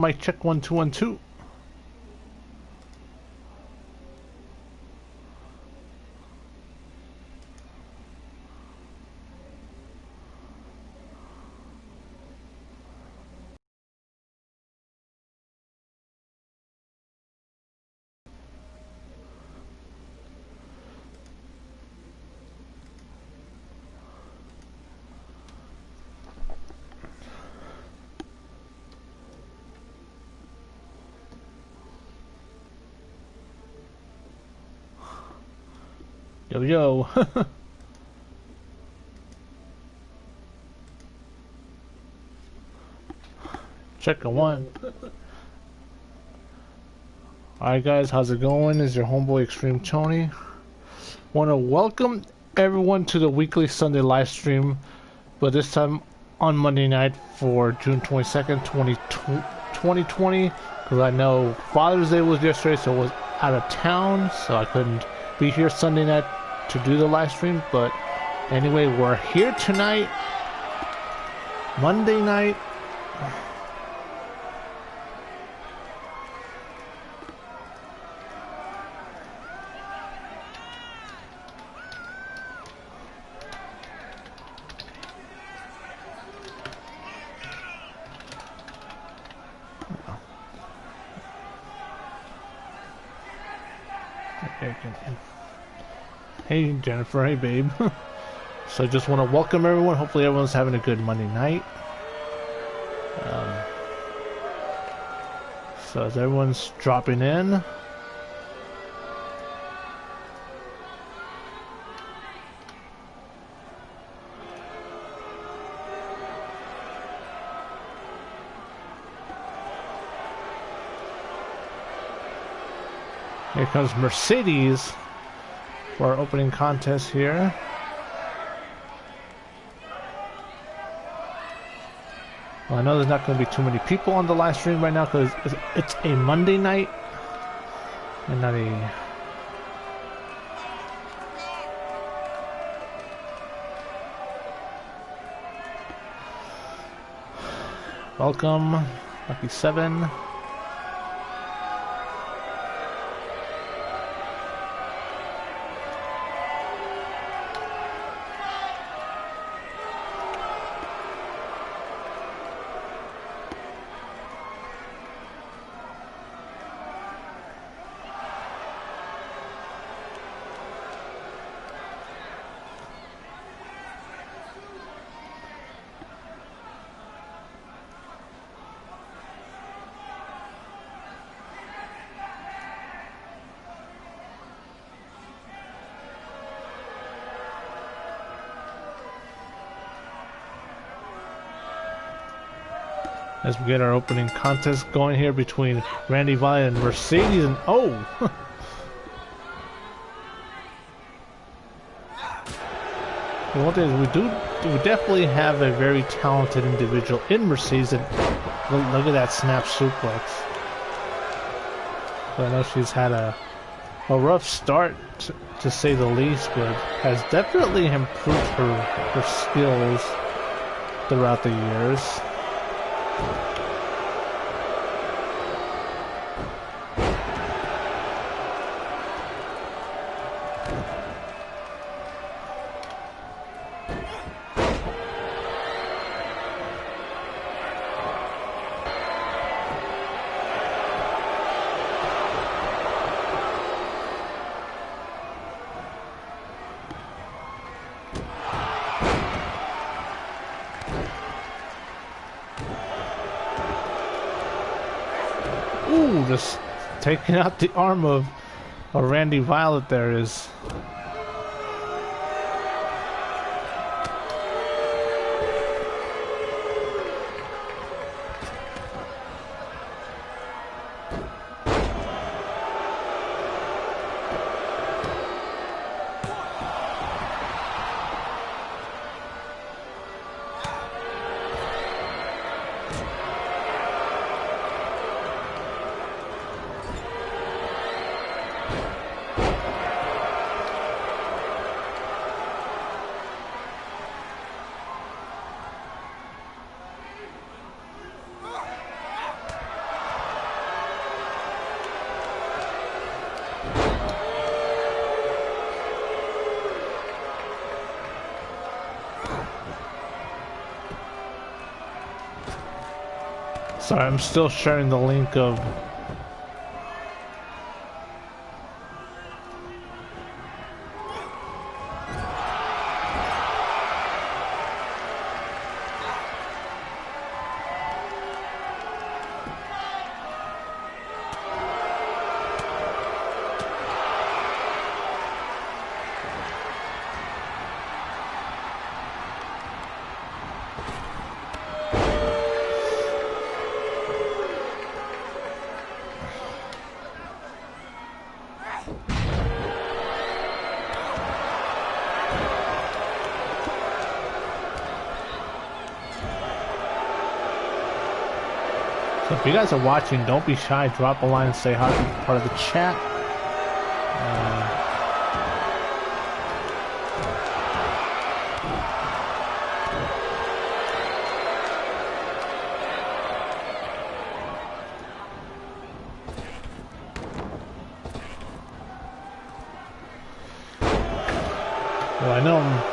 Mic check 1 2 1 2. Yo yo. Check a one. Alright guys, how's it going? Is your homeboy XtremeTony. Want to welcome everyone to the weekly Sunday live stream, but this time on Monday night for June 22nd, 2020, because I know Father's Day was yesterday, so I was out of town, so I couldn't be here Sunday night to do the live stream. But anyway, we're here tonight, Monday night. Hey Jennifer, hey babe. So I just want to welcome everyone. Hopefully everyone's having a good Monday night. So as everyone's dropping in, here comes Mercedes for our opening contest here. Well, I know there's not going to be too many people on the live stream right now because it's a Monday night and not a... Welcome, Lucky 7. As we get our opening contest going here between Randy Violet and Mercedes, and oh! The one thing is we definitely have a very talented individual in Mercedes, and look at that snap suplex. So I know she's had a rough start to say the least, but has definitely improved her skills throughout the years. Ooh, just taking out the arm of Randy Violet there is... Sorry, I'm still sharing the link of... So if you guys are watching, don't be shy. Drop a line and say hi, be part of the chat. Well, I know I'm...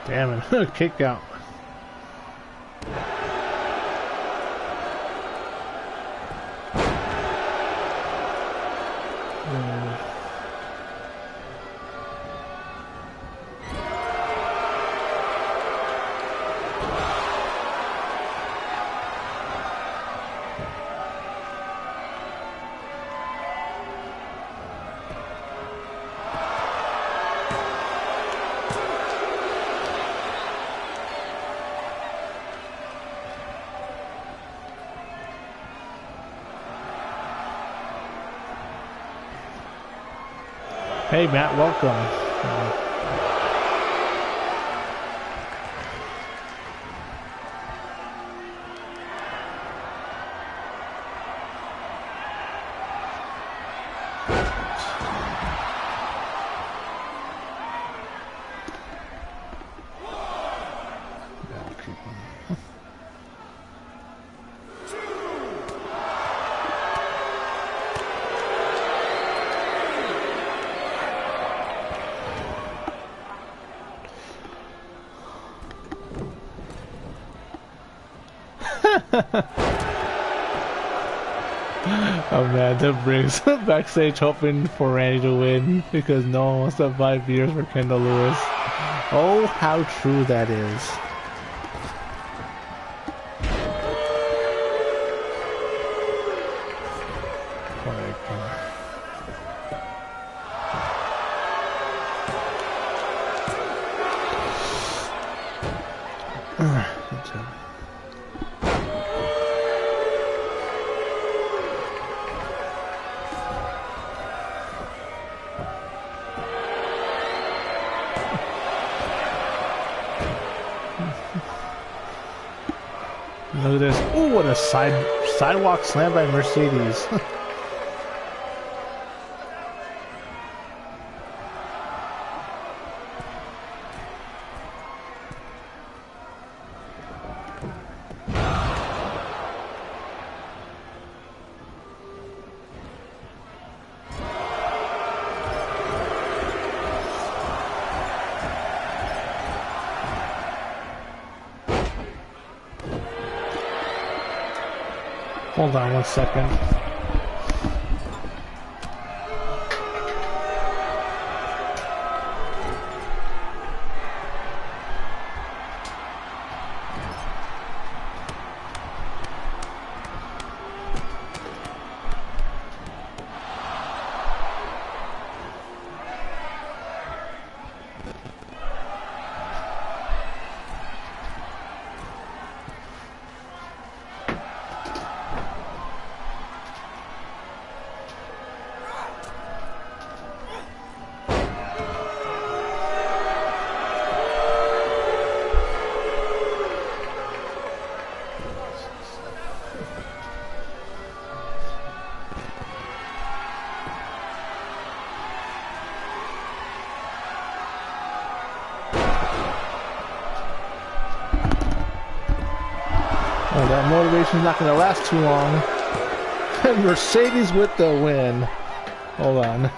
Damn it, kicked out. Hey Matt, welcome. Oh man, that brings backstage hoping for Randy to win because no one wants to buy beers for Kendall Lewis. Oh, how true that is. Look at this. Ooh, what a sidewalk slam by Mercedes. Hold on 1 second. that motivation's not going to last too long. And Mercedes with the win. Hold on.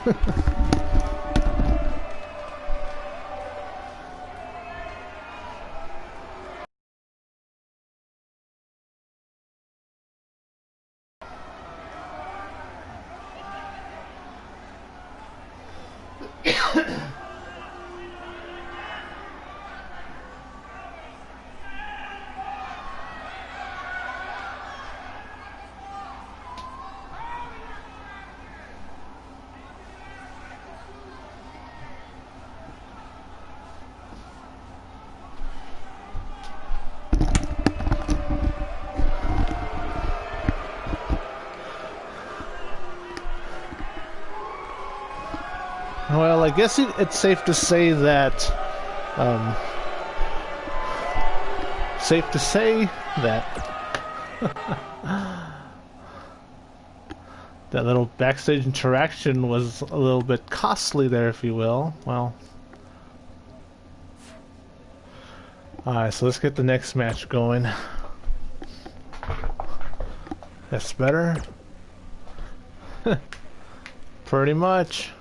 Well, I guess it's safe to say that, that little backstage interaction was a little bit costly there, if you will. Well, alright, so let's get the next match going. That's better. Pretty much.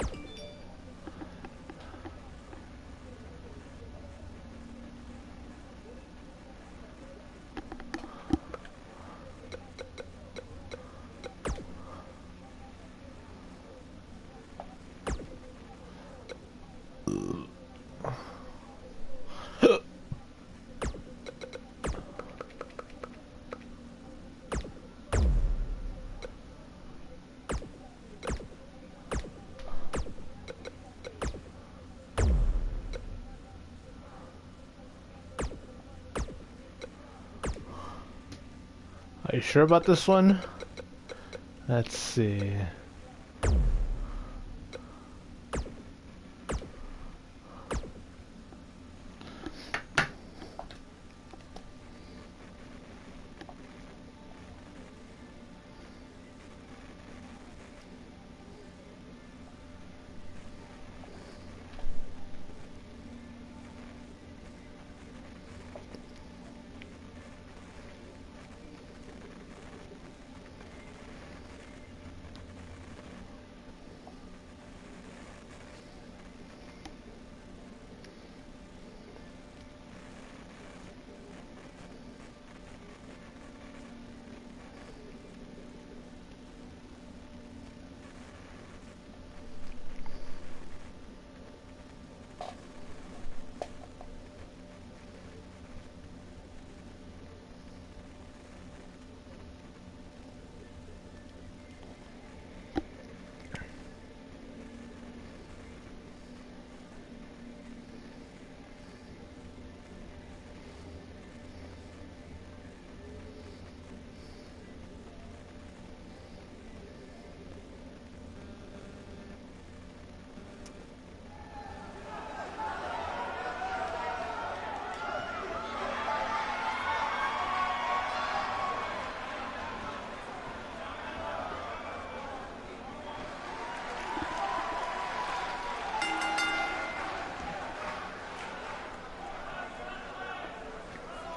Are you sure about this one? Let's see.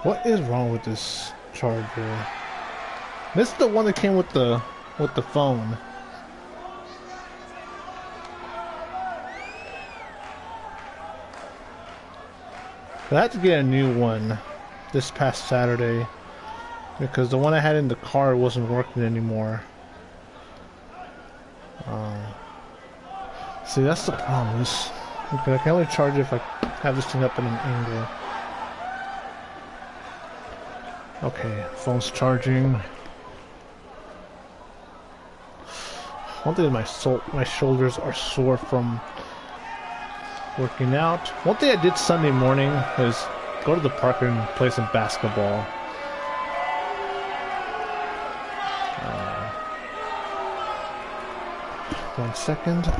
What is wrong with this charger? This is the one that came with the phone. I had to get a new one this past Saturday because the one I had in the car wasn't working anymore. See, that's the problem. I can only charge it if I have this thing up in an angle. Okay, phone's charging. One thing, my shoulders are sore from working out. One thing I did Sunday morning is go to the park and play some basketball. 1 second.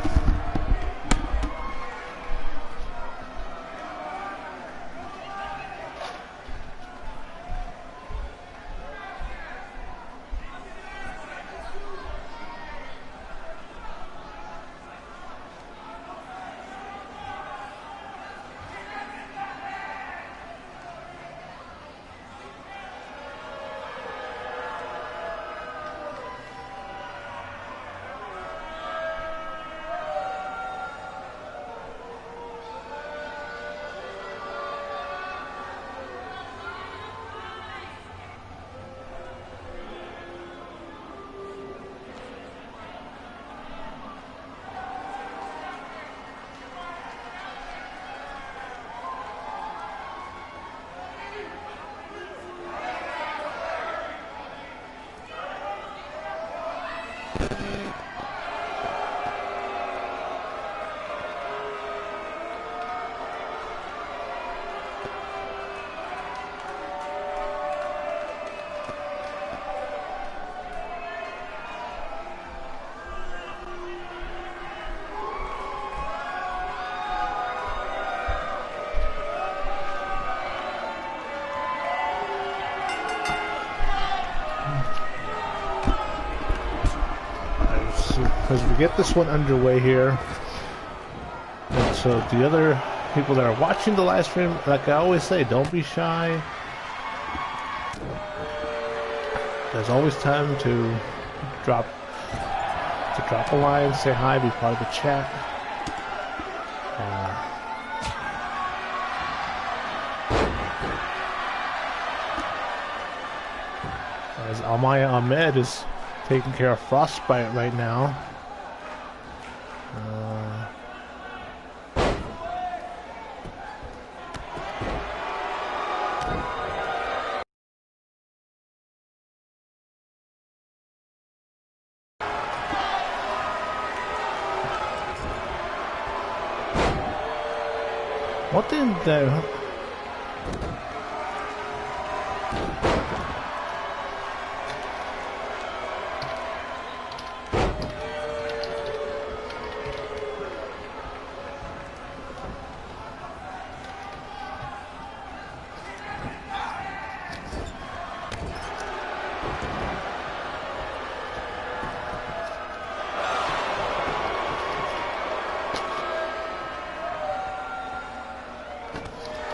as we get this one underway here. And so the other people that are watching the live stream, like I always say, don't be shy. There's always time to drop a line, say hi, be part of the chat. As Amaya Ahmed is taking care of Frostbite right now.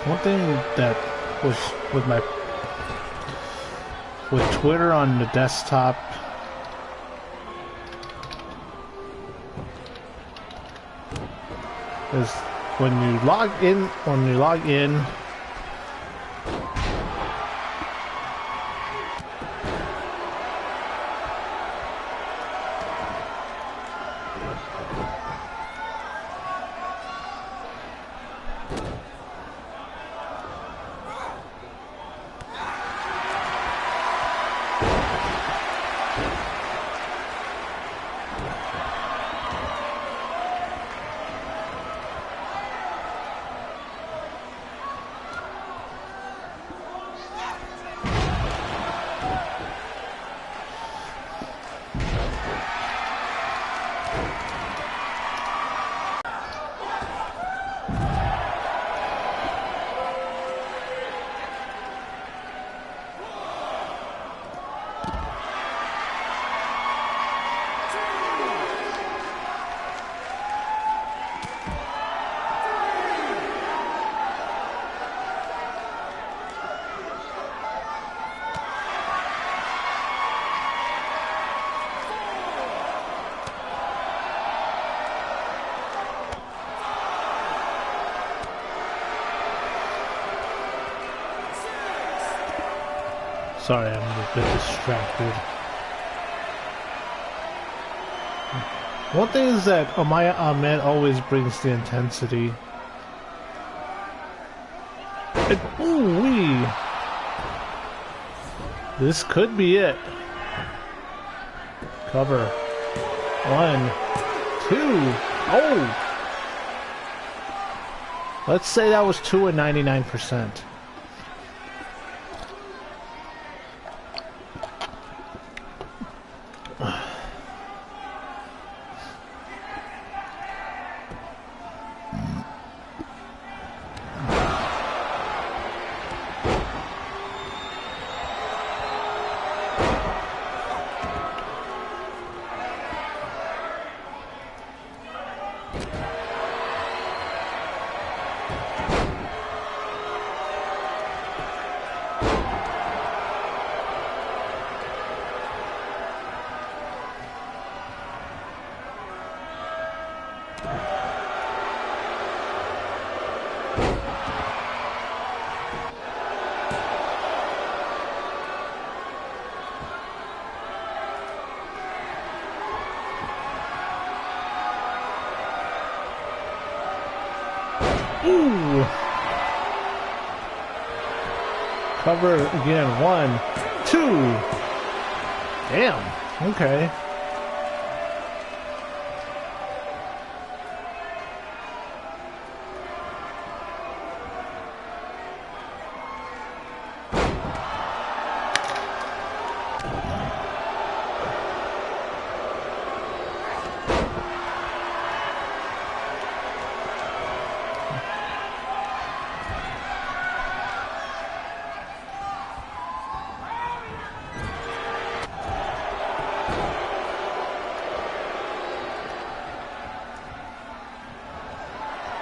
One thing that was with Twitter on the desktop is when you log in Sorry, I'm a bit distracted. One thing is that Amaya Ahmed always brings the intensity. And, ooh-wee! This could be it. Cover. 1, 2. Oh! Let's say that was 2 and 99%. Ooh! Cover again. 1, 2. Damn. Okay.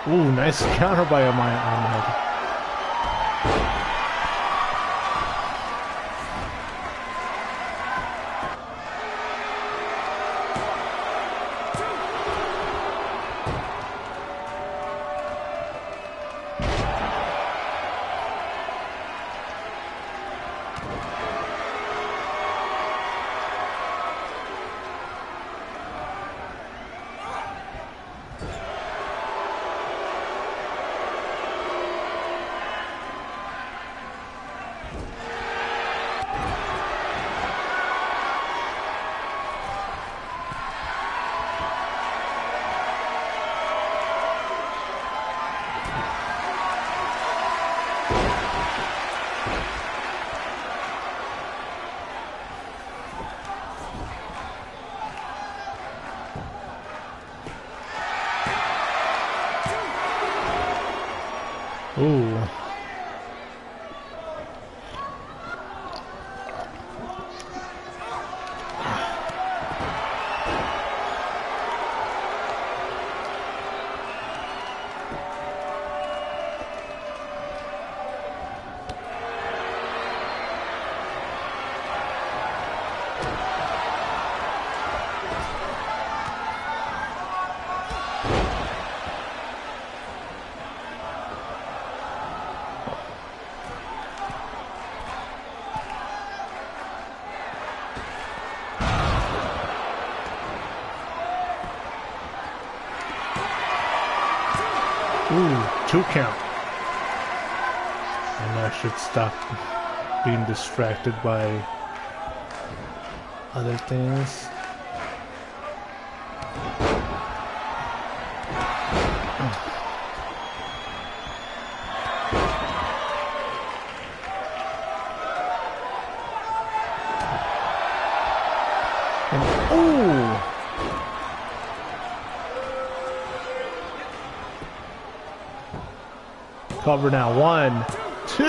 Ooh, nice counter by Ahmed. Ooh. Ooh, 2 count. And I should stop being distracted by other things. And, ooh! Cover now, 1, 2,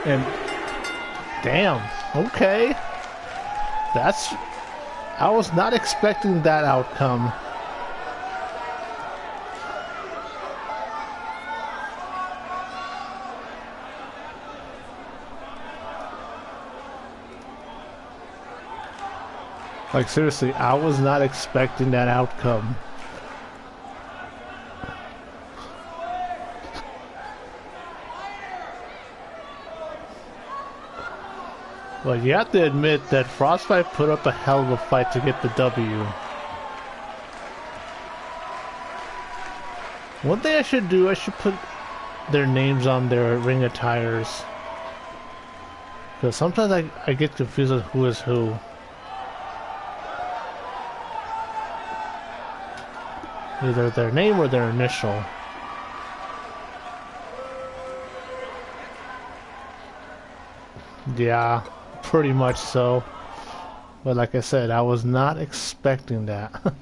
and damn, okay. I was not expecting that outcome. Like seriously, I was not expecting that outcome. Well, you have to admit that Frostbite put up a hell of a fight to get the W. One thing I should do, I should put their names on their ring attires. Because sometimes I get confused with who is who. Either their name or their initial. Yeah. Pretty much so. But like I said, I was not expecting that.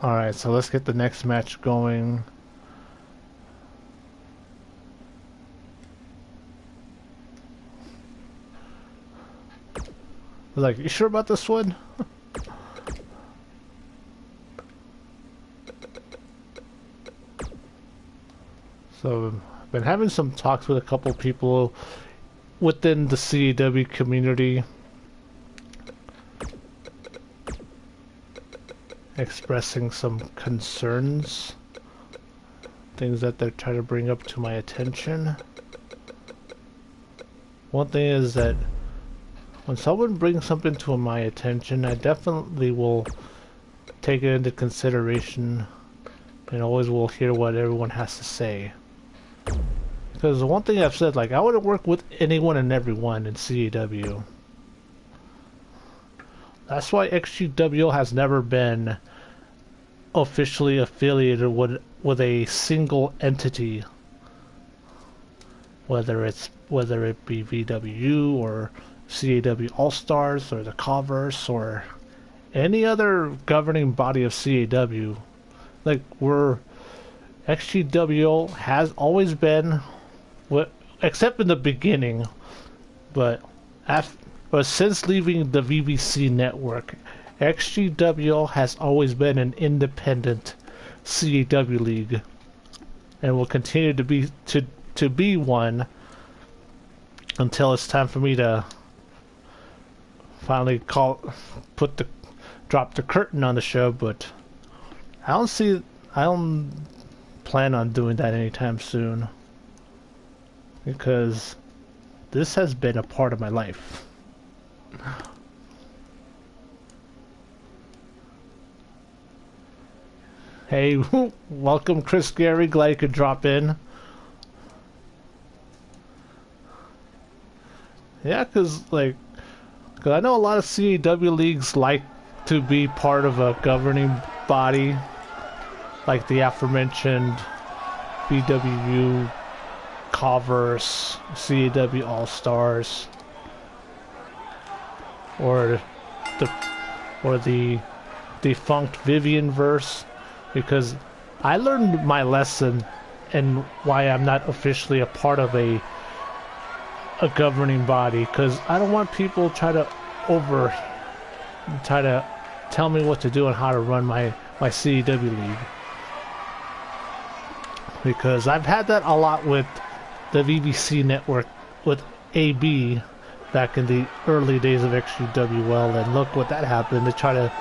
Alright, so let's get the next match going. Like, you sure about this one? So been having some talks with a couple people within the CAW community, expressing some concerns, things that they're trying to bring up to my attention. One thing is that when someone brings something to my attention, I definitely will take it into consideration and always will hear what everyone has to say. Because the one thing I've said, like, I wouldn't work with anyone and everyone in CAW. That's why XGWL has never been officially affiliated with a single entity. Whether it be VW or CAW All-Stars or the CAWverse or any other governing body of CAW. Like, XGWL has always been, except in the beginning, but since leaving the VVC network, XGWL has always been an independent CAW league, and will continue to be one until it's time for me to finally drop the curtain on the show. But I don't plan on doing that anytime soon, because this has been a part of my life. Hey, welcome Chris Gary, glad you could drop in. Yeah, cause I know a lot of CAW leagues like to be part of a governing body, like the aforementioned BWU, CAWverse, CAW All Stars, or the defunct Vivianverse, because I learned my lesson and why I'm not officially a part of a governing body, because I don't want people try to tell me what to do and how to run my CAW league, because I've had that a lot with the VBC network with AB back in the early days of XGWL, and look what that happened. They try to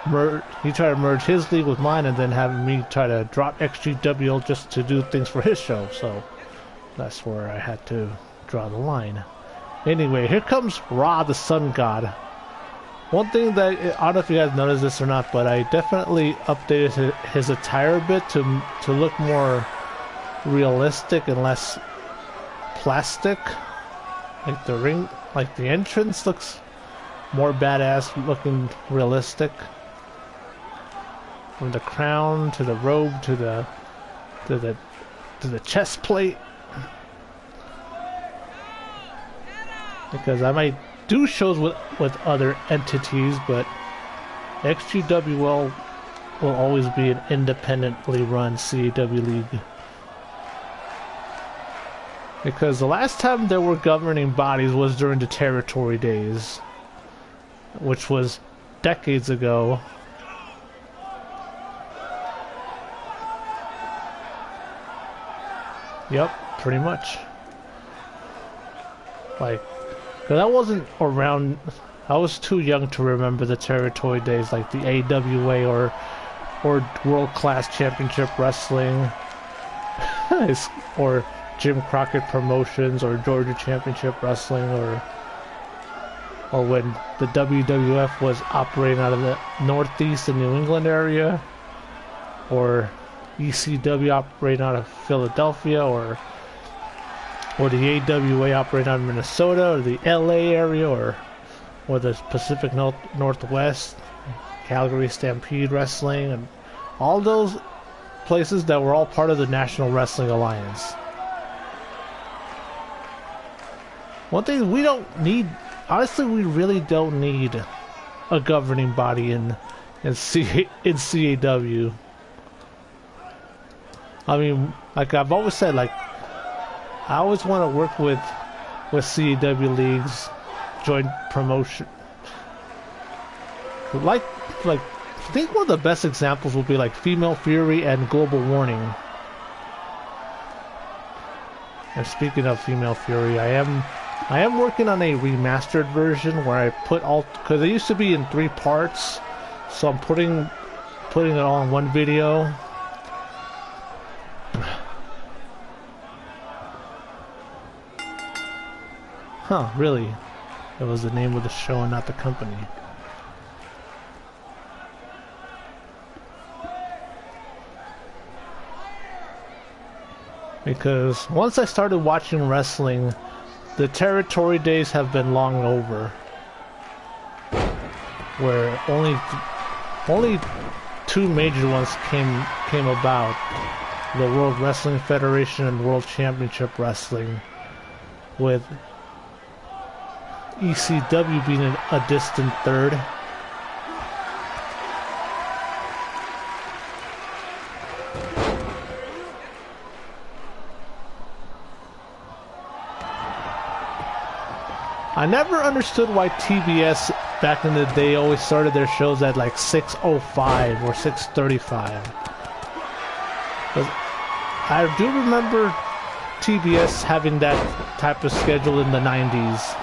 merge his league with mine, and then have me try to drop XGWL just to do things for his show. So that's where I had to draw the line. Anyway, here comes Ra, the Sun God. One thing that, I don't know if you guys noticed this or not, but I definitely updated his attire a bit to look more realistic and less plastic. Like the entrance looks more badass, looking realistic. From the crown to the robe to the chest plate. Because I might do shows with other entities, but XGWL will always be an independently run CAW league. Because the last time there were governing bodies was during the territory days, which was decades ago. Yep, pretty much. Because I wasn't around, I was too young to remember the territory days, like the AWA or World Class Championship Wrestling, or Jim Crockett Promotions, or Georgia Championship Wrestling, or when the WWF was operating out of the Northeast and New England area, or ECW operating out of Philadelphia, or the AWA operating out of Minnesota, or the LA area, or the Pacific Northwest, Calgary Stampede Wrestling, and all those places that were all part of the National Wrestling Alliance. One thing we don't need, honestly, we really don't need a governing body in CAW. I mean, like I've always said, like I always want to work with CAW leagues, join promotion. Like I think one of the best examples would be like Female Fury and Global Warning. And speaking of Female Fury, I am working on a remastered version where I put all, because it used to be in 3 parts, so I'm putting it all in one video. Huh, really? It was the name of the show and not the company. Because once I started watching wrestling, the territory days have been long over. Where only 2 major ones came about. The World Wrestling Federation and World Championship Wrestling, with ECW being a distant third. I never understood why TBS back in the day always started their shows at like 6:05 or 6:35. I do remember TBS having that type of schedule in the 90s.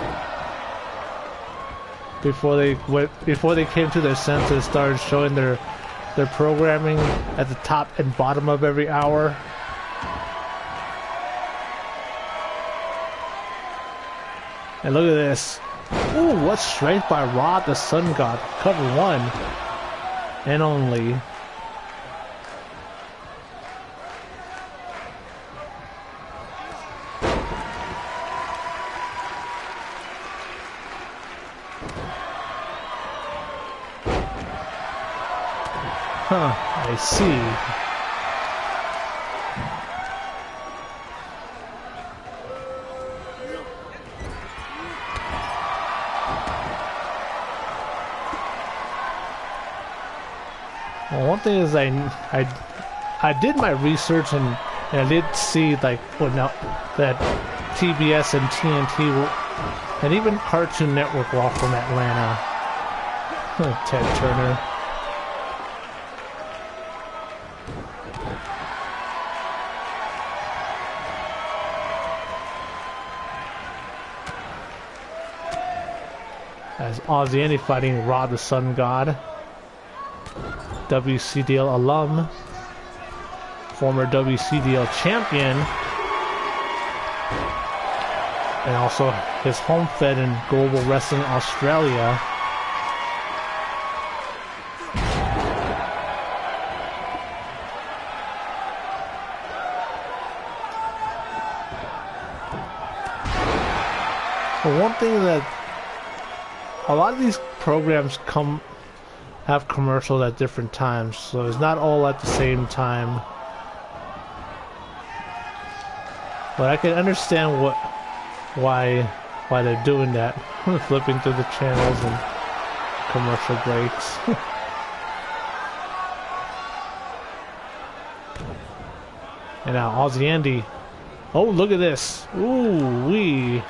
Before they came to their senses and started showing their programming at the top and bottom of every hour. And look at this. Ooh, what strength by Rod the Sun God. Cover 1. And only. Huh, I see. Well, one thing is I did my research and I did see like that TBS and TNT and even Cartoon Network were all from Atlanta. Ted Turner. As Aussie Andy fighting Rod the Sun God. WCDL alum, former WCDL champion, and also his home fed in Global Wrestling Australia. But one thing that a lot of these programs have commercials at different times, so it's not all at the same time. But I can understand why they're doing that, flipping through the channels and commercial breaks. And now Aussie Andy. Oh, look at this! Ooh wee!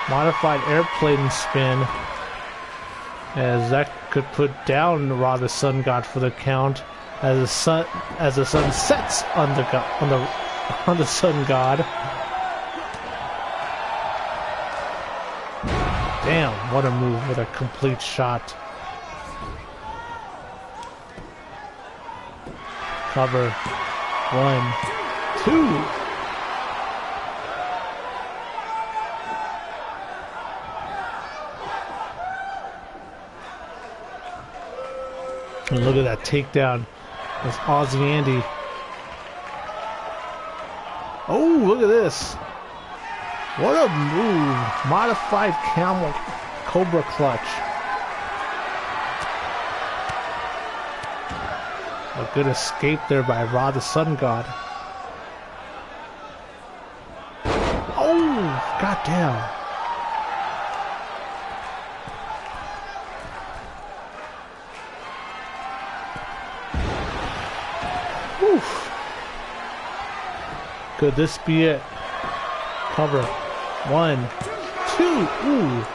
Modified airplane spin. As that could put down Rod the Sun God for the count, as the sun sets on the Sun God. Damn, what a move! What a complete shot. Cover 1, 2. And look at that takedown. It's Aussie Andy. Oh, look at this. What a move. Modified camel cobra clutch. A good escape there by Rod the Sun God. Oh, goddamn. Oof. Could this be it? Cover 1, 2. Ooh.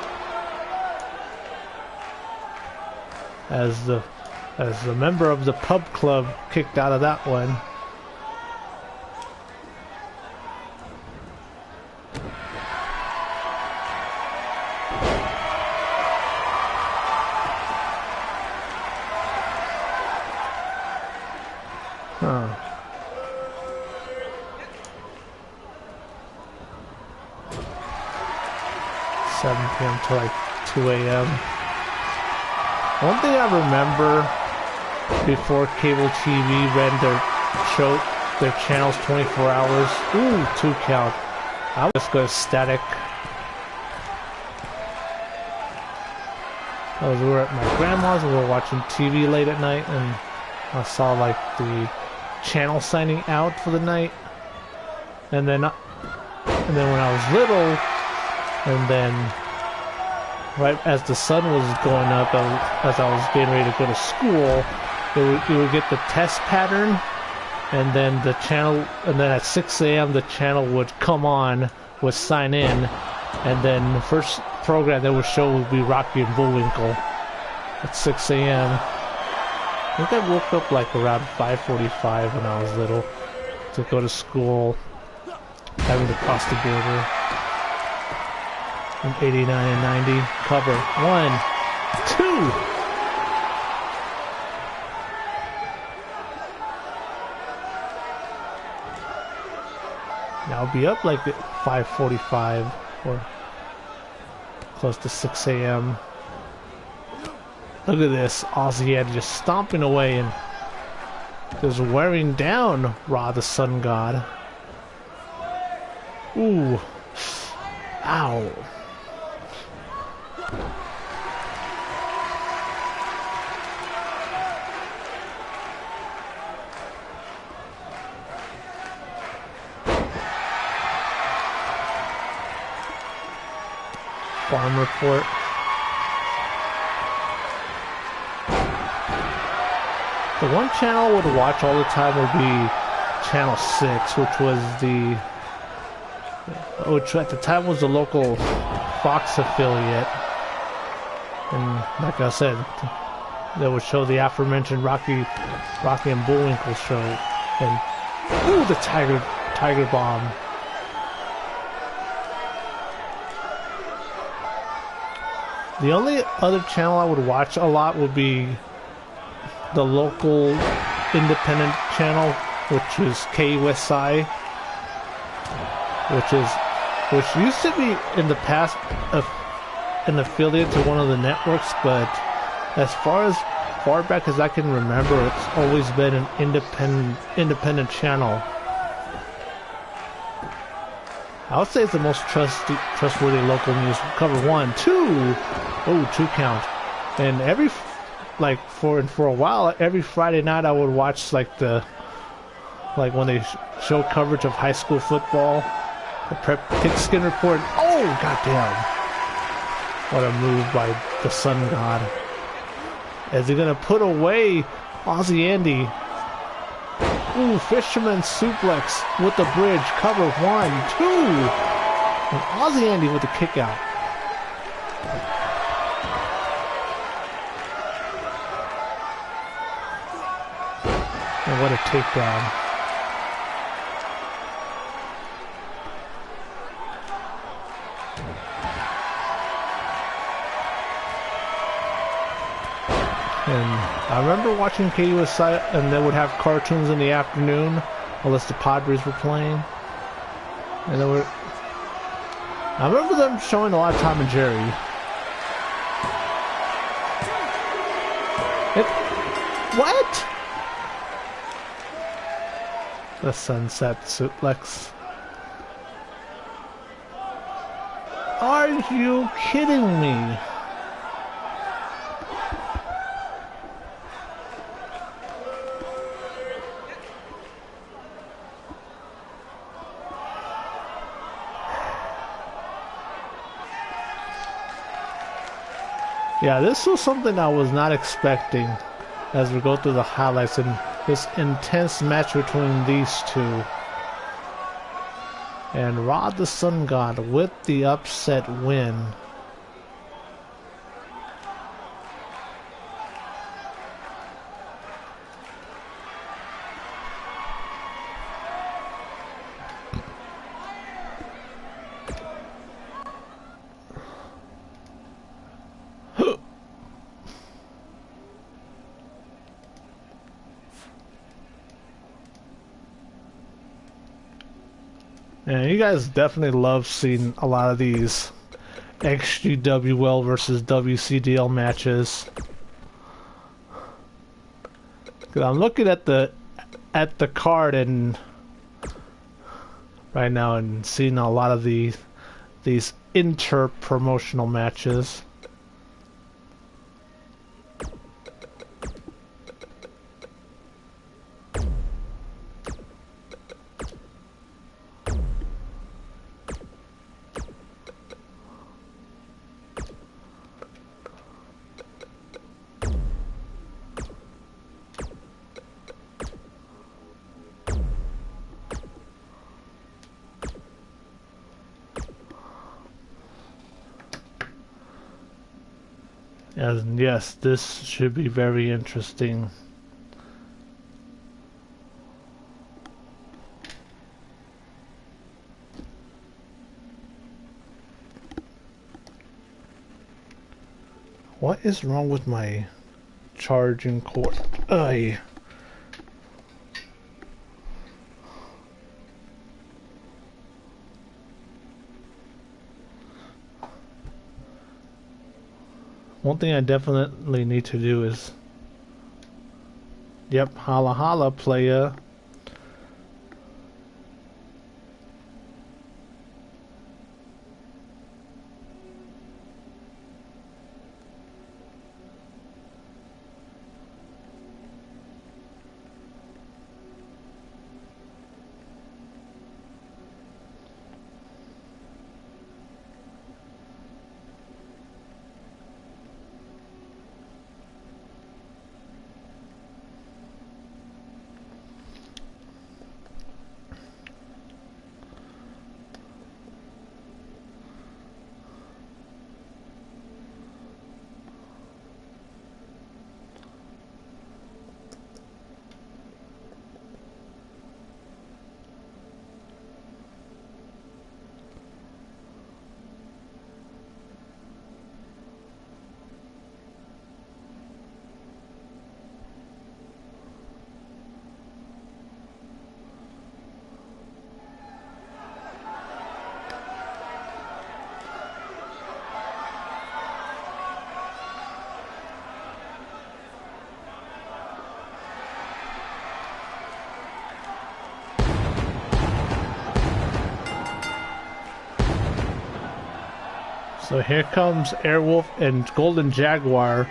As the member of the pub club kicked out of that one. Huh. p.m. to like 2 a.m. One thing I remember before cable TV ran their channels 24 hours. Ooh, 2 count. I was just go static. We were at my grandma's, we were watching TV late at night, and I saw like the channel signing out for the night. And then when I was little, and then right as the sun was going up, as I was getting ready to go to school, you would get the test pattern, and then the channel, and then at 6 a.m. the channel would come on would sign in, and then the first program they would show would be Rocky and Bullwinkle at 6 a.m. I think I woke up like around 5:45 when I was little to go to school, having to cross the border in 89 and 90. Cover 1, 2. Now I'll be up like at 5:45 or close to 6 a.m. Look at this, Aussie Ed just stomping away and just wearing down Ra the Sun God. Ooh. Ow. Farm report. The one channel I would watch all the time would be Channel 6, which at the time was the local Fox affiliate. And like I said, they would show the aforementioned Rocky and Bullwinkle show. And ooh, the Tiger Bomb. The only other channel I would watch a lot would be the local independent channel, which is KUSI, which used to be in the past an affiliate to one of the networks, but as far back as I can remember, it's always been an independent channel. I would say it's the most trustworthy local news. Cover 1, 2. Oh, 2 count. And for a while, every Friday night I would watch like when they show coverage of high school football, the prep pigskin report. Oh, goddamn! What a move by the Sun God. Is he gonna put away Aussie Andy? Ooh, fisherman suplex with the bridge. Cover 1, 2. And Aussie Andy with the kick out. And what a takedown. And I remember watching KUSI, and they would have cartoons in the afternoon, unless the Padres were playing. And I remember them showing a lot of Tom and Jerry. What? The sunset suplex. Are you kidding me? Yeah, this was something I was not expecting as we go through the highlights and this intense match between these two. And Ra the Sun God with the upset win. Yeah, you guys definitely love seeing a lot of these XGWL versus WCDL matches. 'Cause I'm looking at the card and right now and seeing a lot of these inter-promotional matches. And yes, this should be very interesting. What is wrong with my charging cord? Ay. One thing I definitely need to do is... Yep, holla holla, playa. So here comes Airwolf and Golden Jaguar,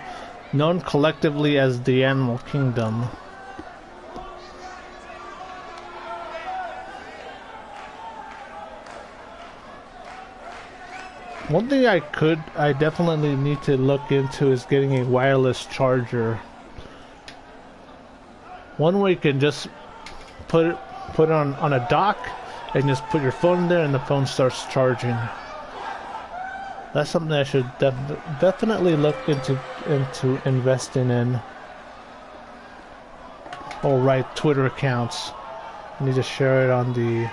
known collectively as the Animal Kingdom. One thing I definitely need to look into is getting a wireless charger. One way you can just put it on a dock and just put your phone there and the phone starts charging. That's something I should definitely look into investing in. Oh right, Twitter accounts. I need to share it on the...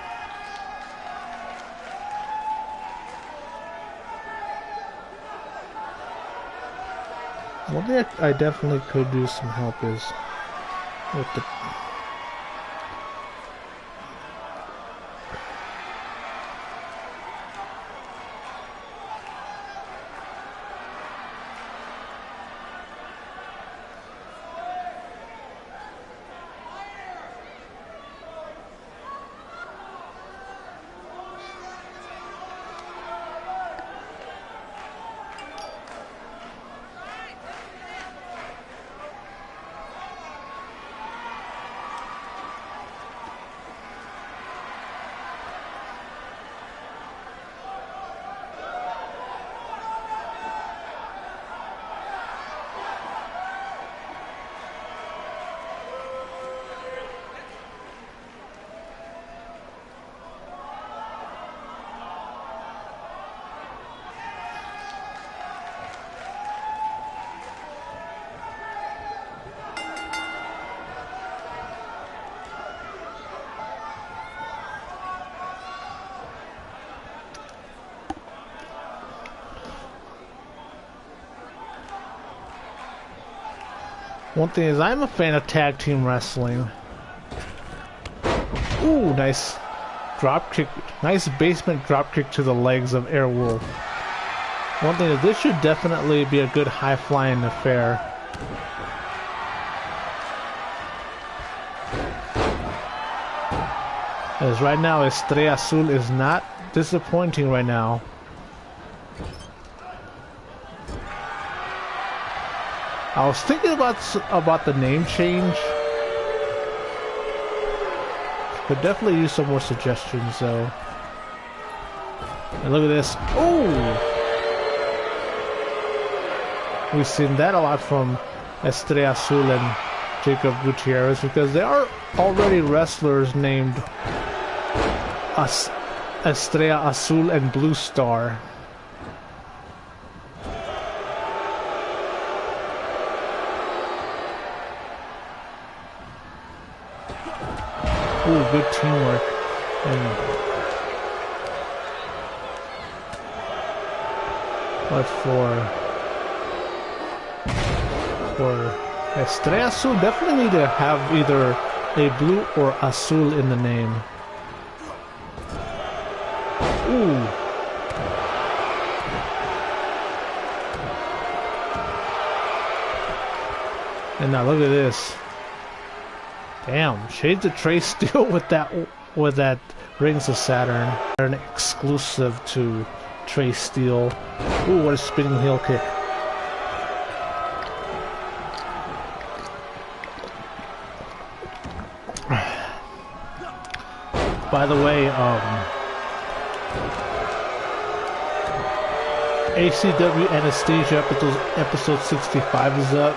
One thing I definitely could use some help is with the... One thing is, I'm a fan of tag team wrestling. Ooh, nice drop kick, nice basement drop kick to the legs of Airwolf. One thing is, this should definitely be a good high flying affair. As right now, Estrella Azul is not disappointing right now. I was thinking about the name change. Could definitely use some more suggestions though. And look at this. Oh! We've seen that a lot from Estrella Azul and Jacob Gutierrez because there are already wrestlers named Estrella Azul and Blue Star. Ooh, good teamwork. And but for Estrella Azul, definitely need to have either a blue or azul in the name. Ooh. And now look at this. Damn, shades of Trey Steele with that Rings of Saturn. An exclusive to Trey Steele. Ooh, what a spinning heel kick. By the way, ACW Anesthesia episode 65 is up,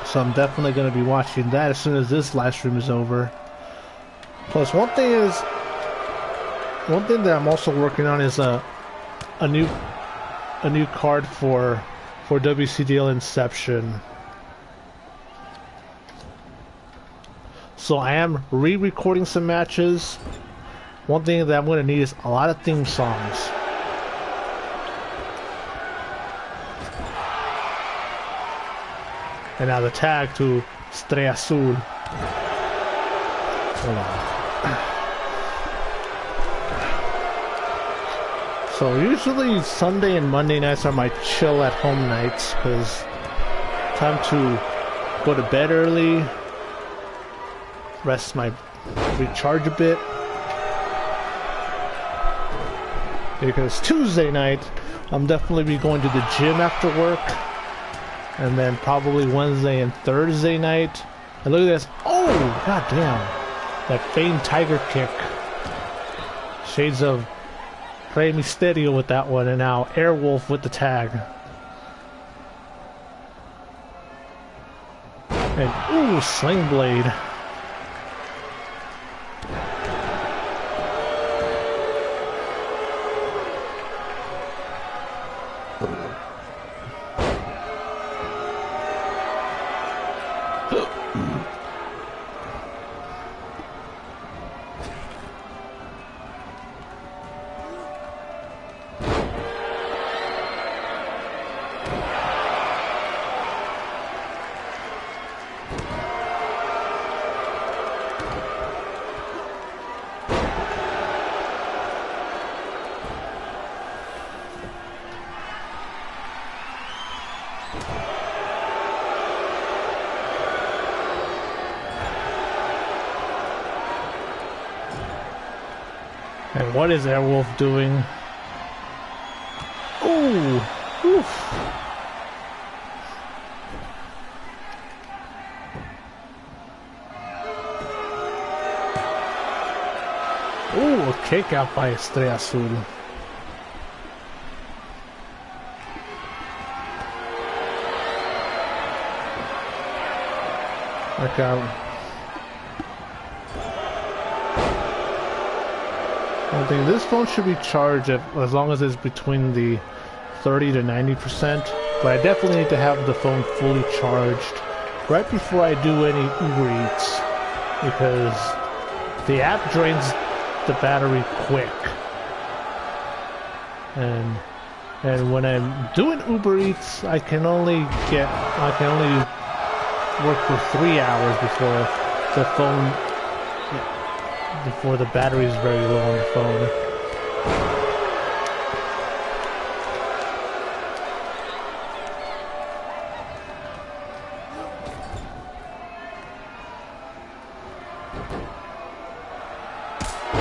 so I'm definitely going to be watching that as soon as this live stream is over. Plus, one thing that I'm also working on is a new card for WCDL Inception. So I am re-recording some matches. One thing that I'm going to need is a lot of theme songs. And now the tag to Estrella Azul. Hold on. So usually Sunday and Monday nights are my chill at home nights, because time to go to bed early, recharge a bit. Because Tuesday night, I'm definitely be going to the gym after work. And then probably Wednesday and Thursday night. And look at this. Oh, goddamn. That famed tiger kick. Shades of Rey Mysterio with that one. And now Airwolf with the tag. And ooh, Sling Blade. And what is Airwolf doing? Ooh! Oof! Ooh, a kick out by Estrella Azul. Okay. I think this phone should be charged as long as it's between the 30 to 90%, but I definitely need to have the phone fully charged right before I do any Uber Eats, because the app drains the battery quick. And when I'm doing Uber Eats, I can only work for 3 hours before the battery is very low on the phone.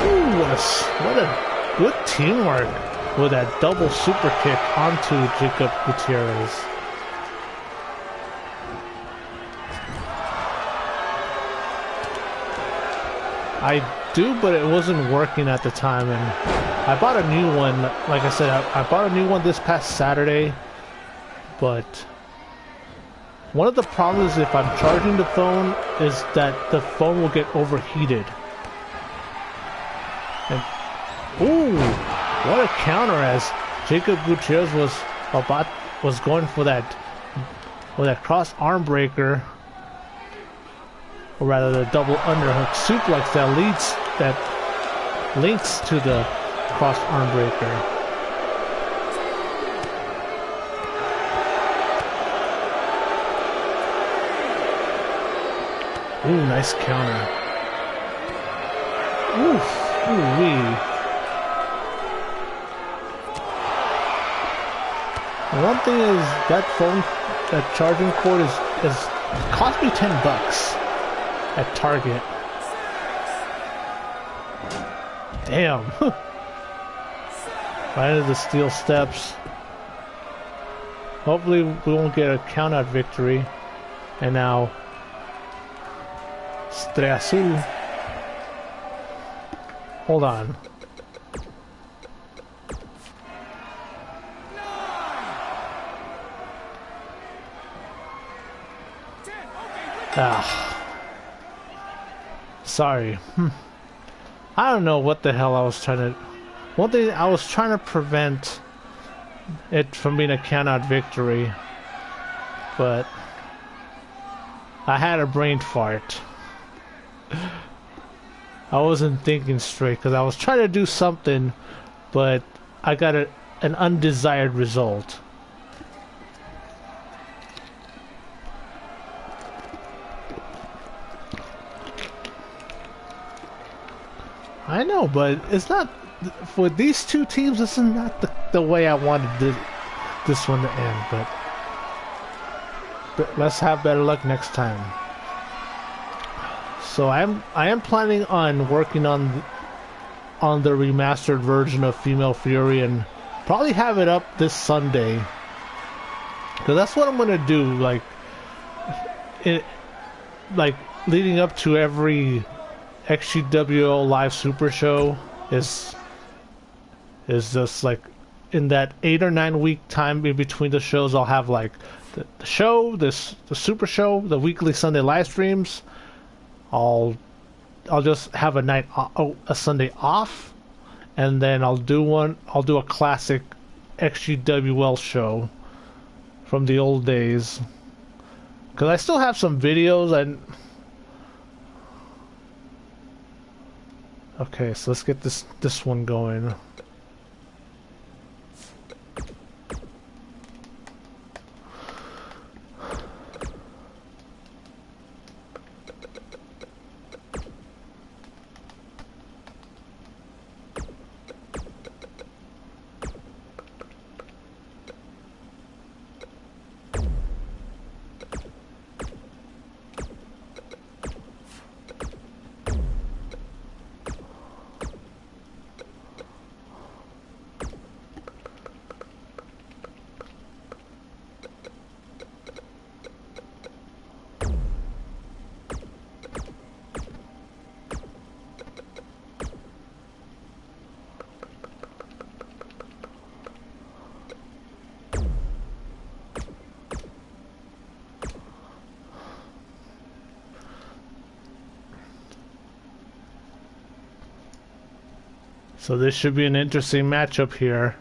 Ooh, what a good teamwork with that double super kick onto Jacob Gutierrez. I do, but it wasn't working at the time, and I bought a new one. Like I said, I bought a new one this past Saturday, but one of the problems if I'm charging the phone is that the phone will get overheated. And ooh, what a counter as Jacob Gutierrez was going for that cross arm breaker. or rather the double underhook suplex that links to the cross arm breaker. Ooh, nice counter. Oof, ooh-wee. One thing is that charging cord is cost me $10 at Target. Damn. Right into the steel steps. Hopefully we won't get a count out victory. And now Streasu. Hold on. Sorry. I don't know what the hell I was trying to... One thing, I was trying to prevent it from being a count-out victory, but I had a brain fart. I wasn't thinking straight because I was trying to do something, but I got an undesired result. I know, but it's not for these two teams. This is not the way I wanted this one to end. But let's have better luck next time. So I am planning on working on the remastered version of Female Fury and probably have it up this Sunday. Because that's what I'm gonna do. Like leading up to every XGWL live super show is just like in that 8 or 9 week time in between the shows. I'll have like the show, the super show, the weekly Sunday live streams. I'll just have a Sunday off, and then I'll do a classic XGWL show from the old days, because I still have some videos. And okay, so let's get this one going. So this should be an interesting matchup here.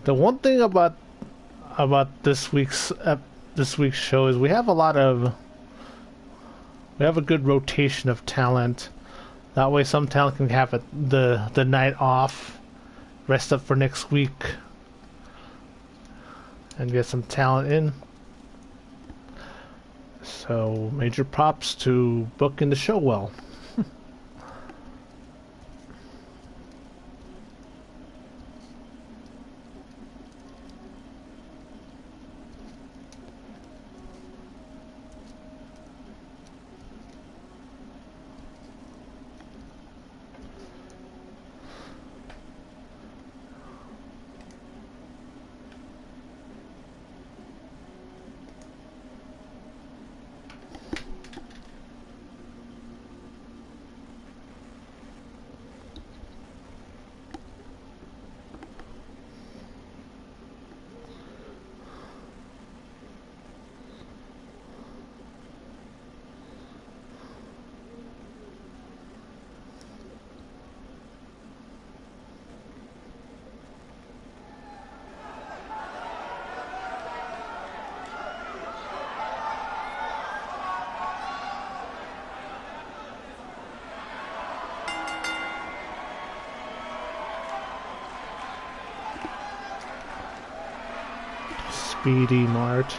The one thing about this week's show is we have a good rotation of talent. That way some talent can have the night off, rest up for next week, and get some talent in. So major props to booking the show well. BD Mart,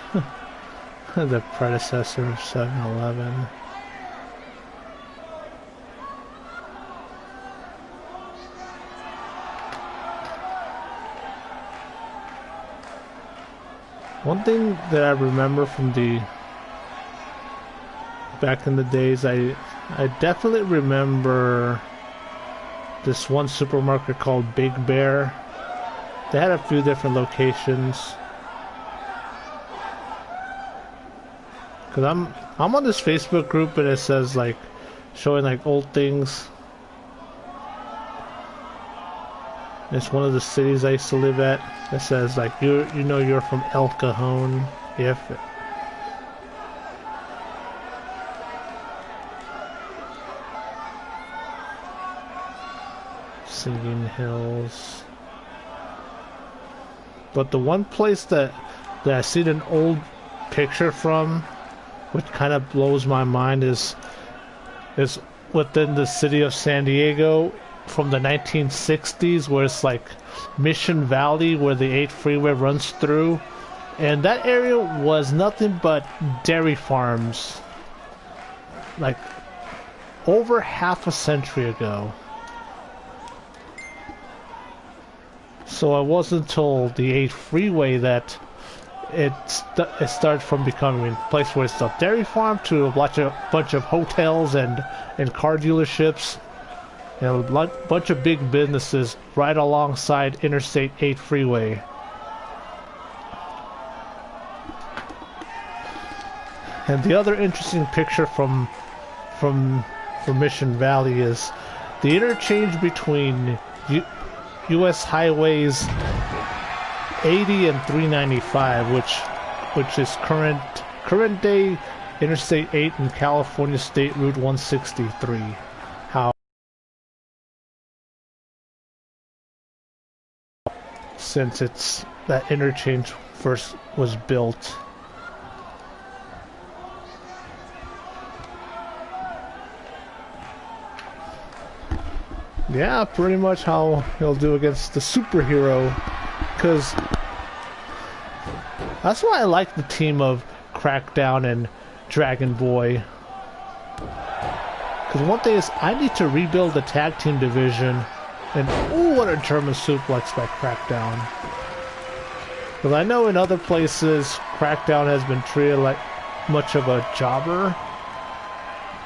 the predecessor of 7-Eleven. One thing that I remember from the back in the days, I definitely remember this one supermarket called Big Bear. They had a few different locations. Cause I'm on this Facebook group and it says like showing like old things. It's one of the cities I used to live at. It says like you know you're from El Cajon if Singing Hills. But the one place that I seen an old picture from, which kind of blows my mind, is within the city of San Diego from the 1960s, where it's like Mission Valley, where the 8 freeway runs through, and that area was nothing but dairy farms, like over half a century ago. So it wasn't until the 8 freeway that it started from becoming a place where it's a dairy farm to a bunch of hotels and car dealerships. You know, a bunch of big businesses right alongside Interstate 8 freeway. And the other interesting picture from Mission Valley is the interchange between U.S. highways 80 and 395, which is current day Interstate 8 and California State Route 163. How since that interchange first was built. Yeah, pretty much how he'll do against the superhero, because that's why I like the team of Crackdown and Dragon Boy. Because one thing is, I need to rebuild the tag team division, and ooh, what a German suplex by Crackdown. Because I know in other places, Crackdown has been treated like much of a jobber,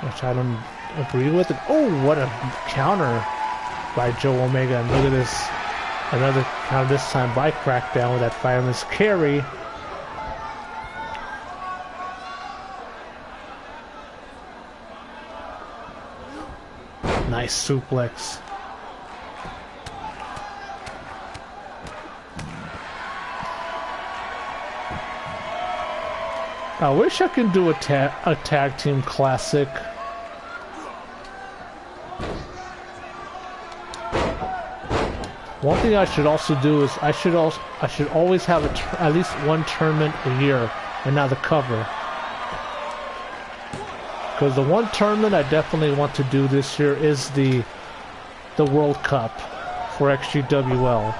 which I don't agree with. And oh, what a counter by Joe Omega, and look at this, another counter this time by Crackdown with that fireman's carry. Nice suplex. I wish I could do a tag team classic. One thing I should also do is I should always have at least one tournament a year and not the cover. Because the one tournament I definitely want to do this year is the World Cup for XGWL.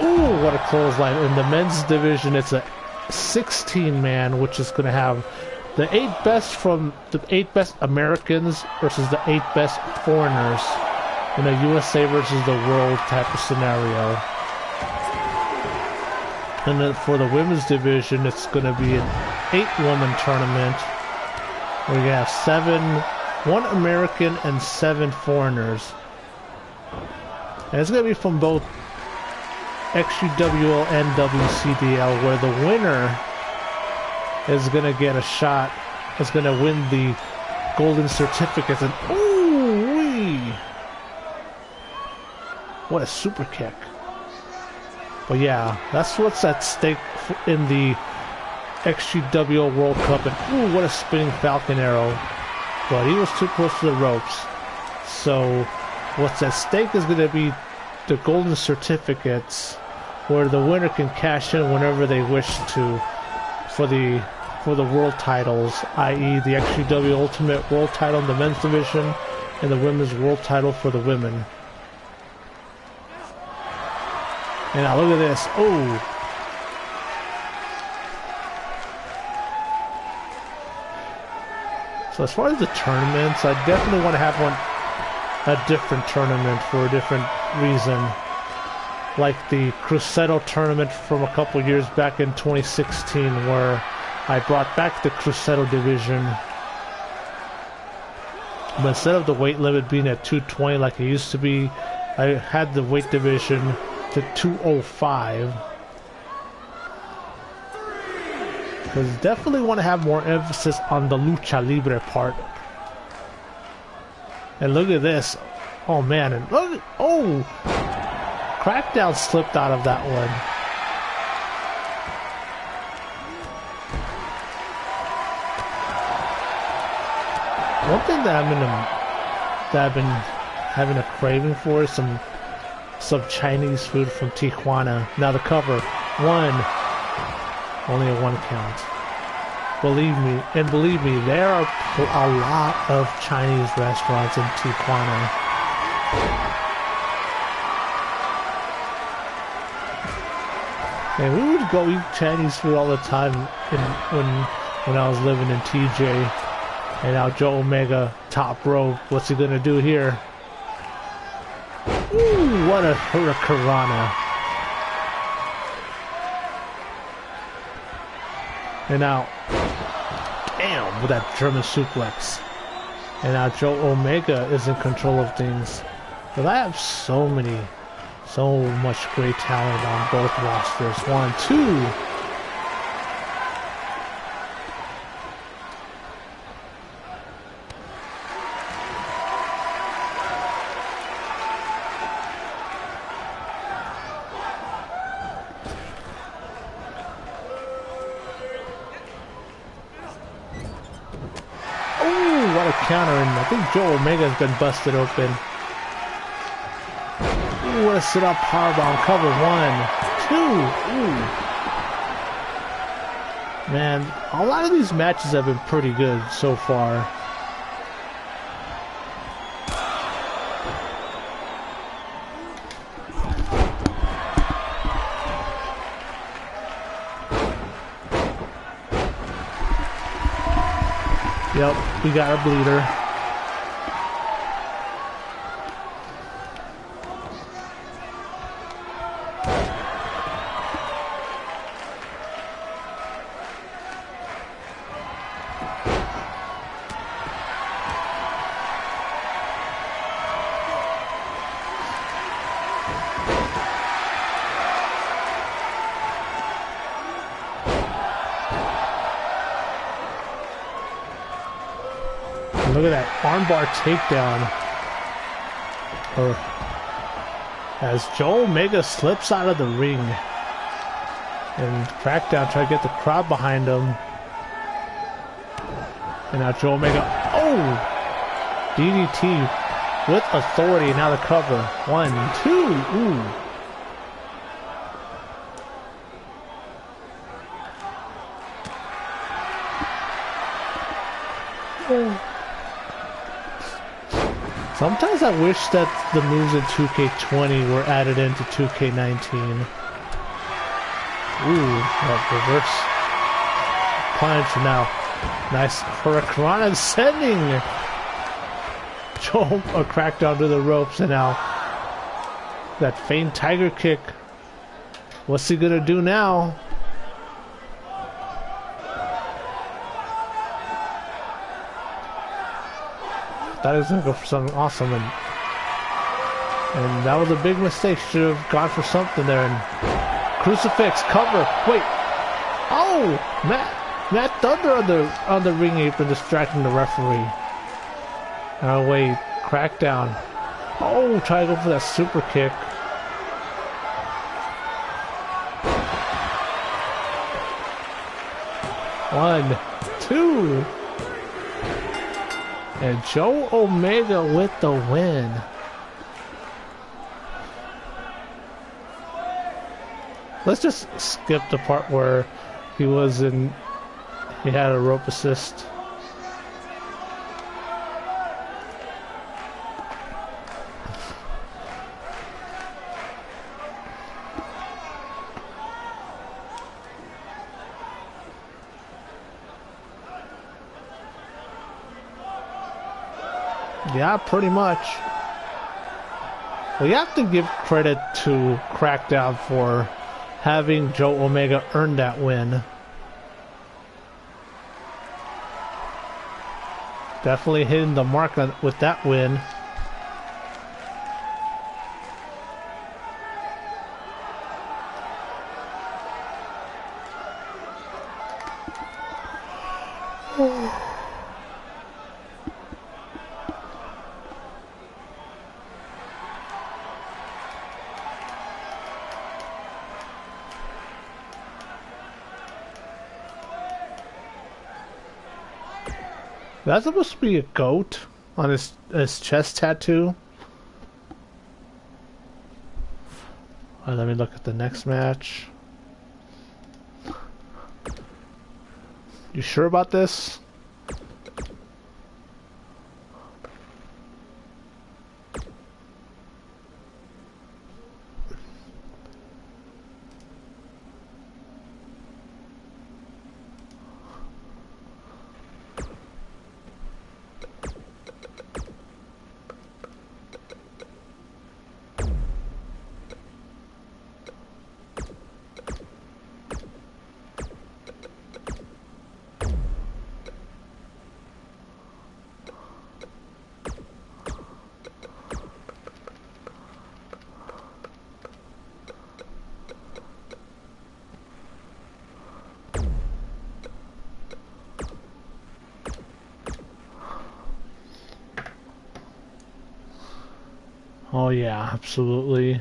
Ooh, what a clothesline! In the men's division, it's a 16-man, which is going to have the 8 best Americans versus the 8 best foreigners in a USA versus the world type of scenario. And then for the women's division, it's going to be an 8-woman tournament. We have 1 American and 7 foreigners. And it's going to be from both XGWL and WCDL, where the winner is going to get a shot, is going to win the golden certificates. And ooh-wee! What a super kick. But yeah, that's what's at stake in the XGWL World Cup. And ooh, what a spinning Falcon Arrow. But he was too close to the ropes. So what's at stake is going to be the golden certificates, where the winner can cash in whenever they wish to for the world titles, i.e. the XGW Ultimate World Title in the men's division and the women's world title for the women. And now look at this. Oh, So as far as the tournaments, I definitely want to have a different tournament for a different reason. Like the Cruzeiro tournament from a couple years back in 2016, where I brought back the Cruzeiro division. But instead of the weight limit being at 220 like it used to be, I had the weight division to 205. Because definitely want to have more emphasis on the lucha libre part. And look at this. Oh man, and look, oh! Crackdown slipped out of that one. One thing that I've been having a craving for is some Chinese food from Tijuana. Now the cover, only a 1 count. Believe me, there are a lot of Chinese restaurants in Tijuana. And we would go eat Chinese food all the time when I was living in TJ. And now Joe Omega, top rope. What's he gonna do here? Ooh, what a hurricanrana. And now, damn, with that German suplex. And now Joe Omega is in control of things. But I have so much great talent on both rosters. 1, 2. What a counter, and I think Joe Omega has been busted open. Ooh, what a sit-up powerbomb cover. 1, 2. Ooh. Man, a lot of these matches have been pretty good so far. Yep, we got a bleeder. Look at that armbar takedown. As Joe Omega slips out of the ring. And Crackdown try to get the crowd behind him. And now Joe Omega, oh! DDT with authority, now the cover. 1, 2, ooh. Oh. Sometimes I wish that the moves in 2k20 were added into 2k19. Ooh, that reverse punch now. Nice hurricanrana sending Joe a Crackdown to the ropes, and now that faint tiger kick. What's he gonna do now? That is gonna go for something awesome, and that was a big mistake. Should have gone for something there. And crucifix cover. Wait. Oh, Matt Thunder on the ring apron, distracting the referee. Oh wait, Crackdown. Oh, try to go for that super kick. One, two. And Joe Omega with the win. Let's just skip the part where he had a rope assist. Yeah, pretty much. Well, you have to give credit to Crackdown for having Joe Omega earn that win. Definitely hitting the mark with that win. That's supposed to be a goat on his chest tattoo. Alright, let me look at the next match. You sure about this? Oh yeah, absolutely.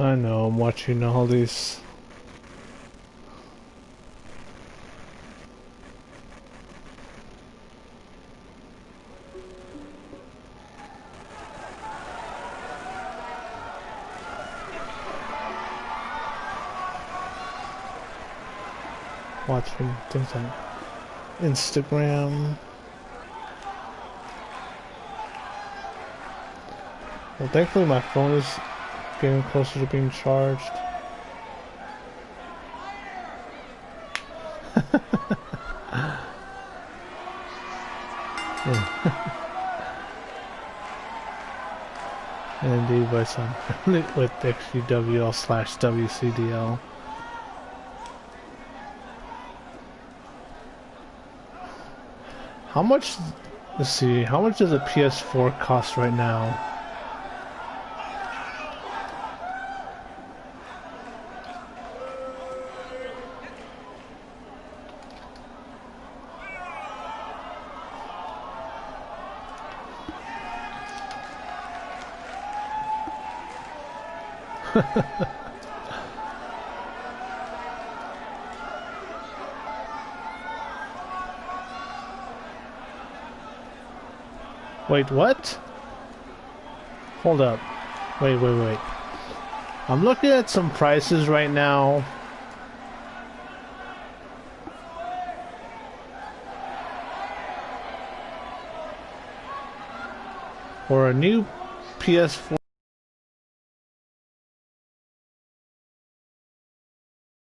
I know, I'm watching all these. Watching things on Instagram. Well, thankfully my phone is getting closer to being charged. Indeed, but I'm with XGWL/WCDL. How much? Let's see. How much does a PS4 cost right now? Wait, what? Hold up. Wait. I'm looking at some prices right now. For a new PS4.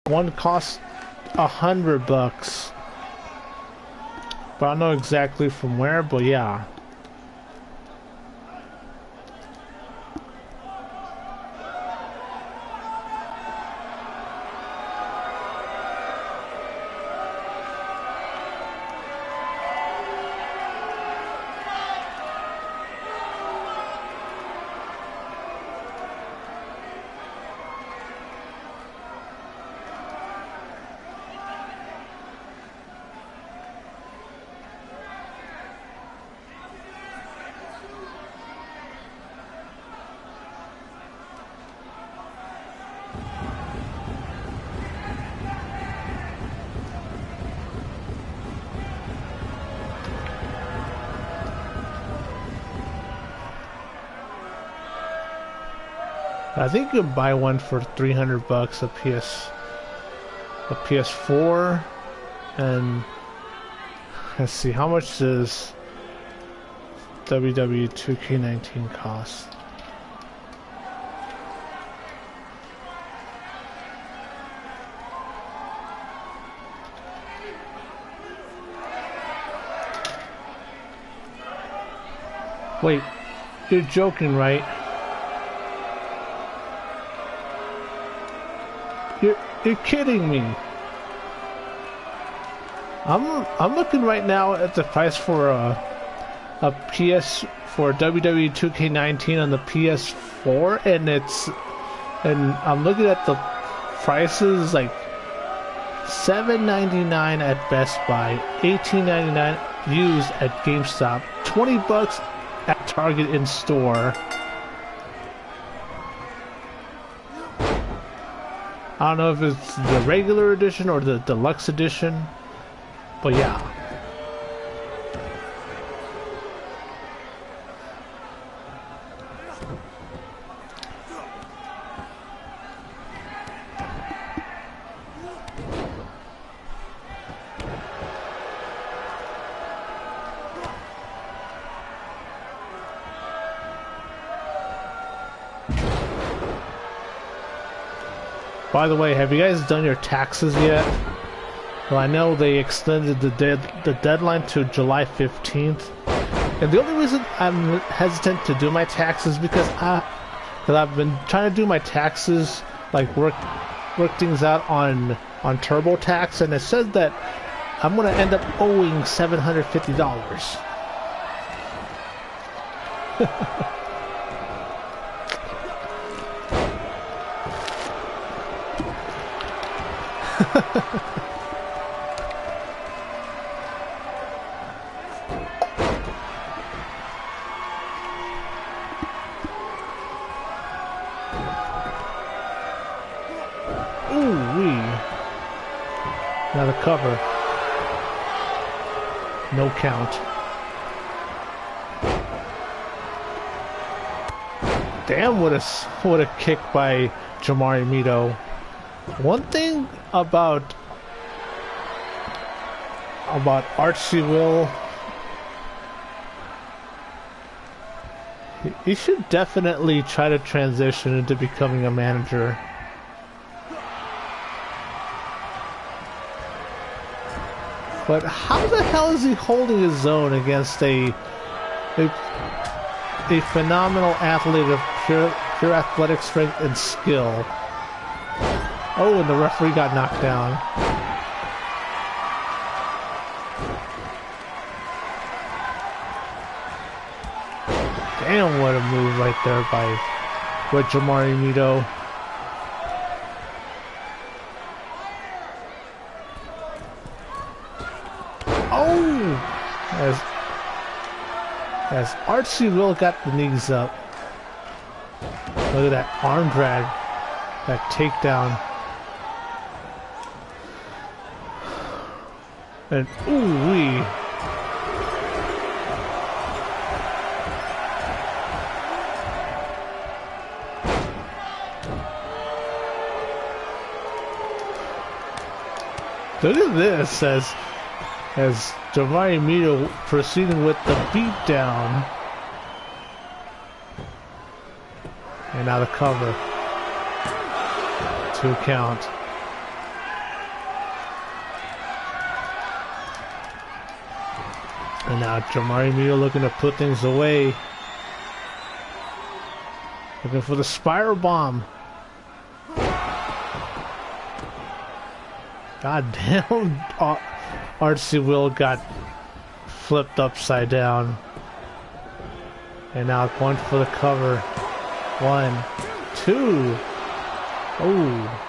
One costs $100. But I don't know exactly from where, but yeah. I think you can buy one for $300 a PS4, and let's see, how much does WWE 2k19 cost? Wait, you're joking, right? You're kidding me. I'm looking right now at the price for a WWE 2k19 on the PS4, and I'm looking at the prices like $7.99 at Best Buy, $18.99 used at GameStop, $20 at Target in store. I don't know if it's the regular edition or the deluxe edition, but yeah. By the way, have you guys done your taxes yet? Well, I know they extended the deadline to July 15th. And the only reason I'm hesitant to do my taxes because I've been trying to do my taxes, like work things out on TurboTax, and it says that I'm gonna end up owing $750. Ooh-wee. Now the cover. No count. Damn, what a kick by Jamari Mito. One thing about XGWL, he should definitely try to transition into becoming a manager. But how the hell is he holding his own against a phenomenal athlete of pure athletic strength and skill? Oh, and the referee got knocked down. Damn, what a move right there by Jamari Mito. Oh! As XGWL got the knees up. Look at that arm drag. That takedown. And ooh-wee. Look at this as Jamari Mito proceeding with the beatdown. And now the cover. 2 count. And now Jamari Mito looking to put things away. Looking for the spiral bomb. God damn, XGWL got flipped upside down. And now going for the cover. 1, 2. Oh.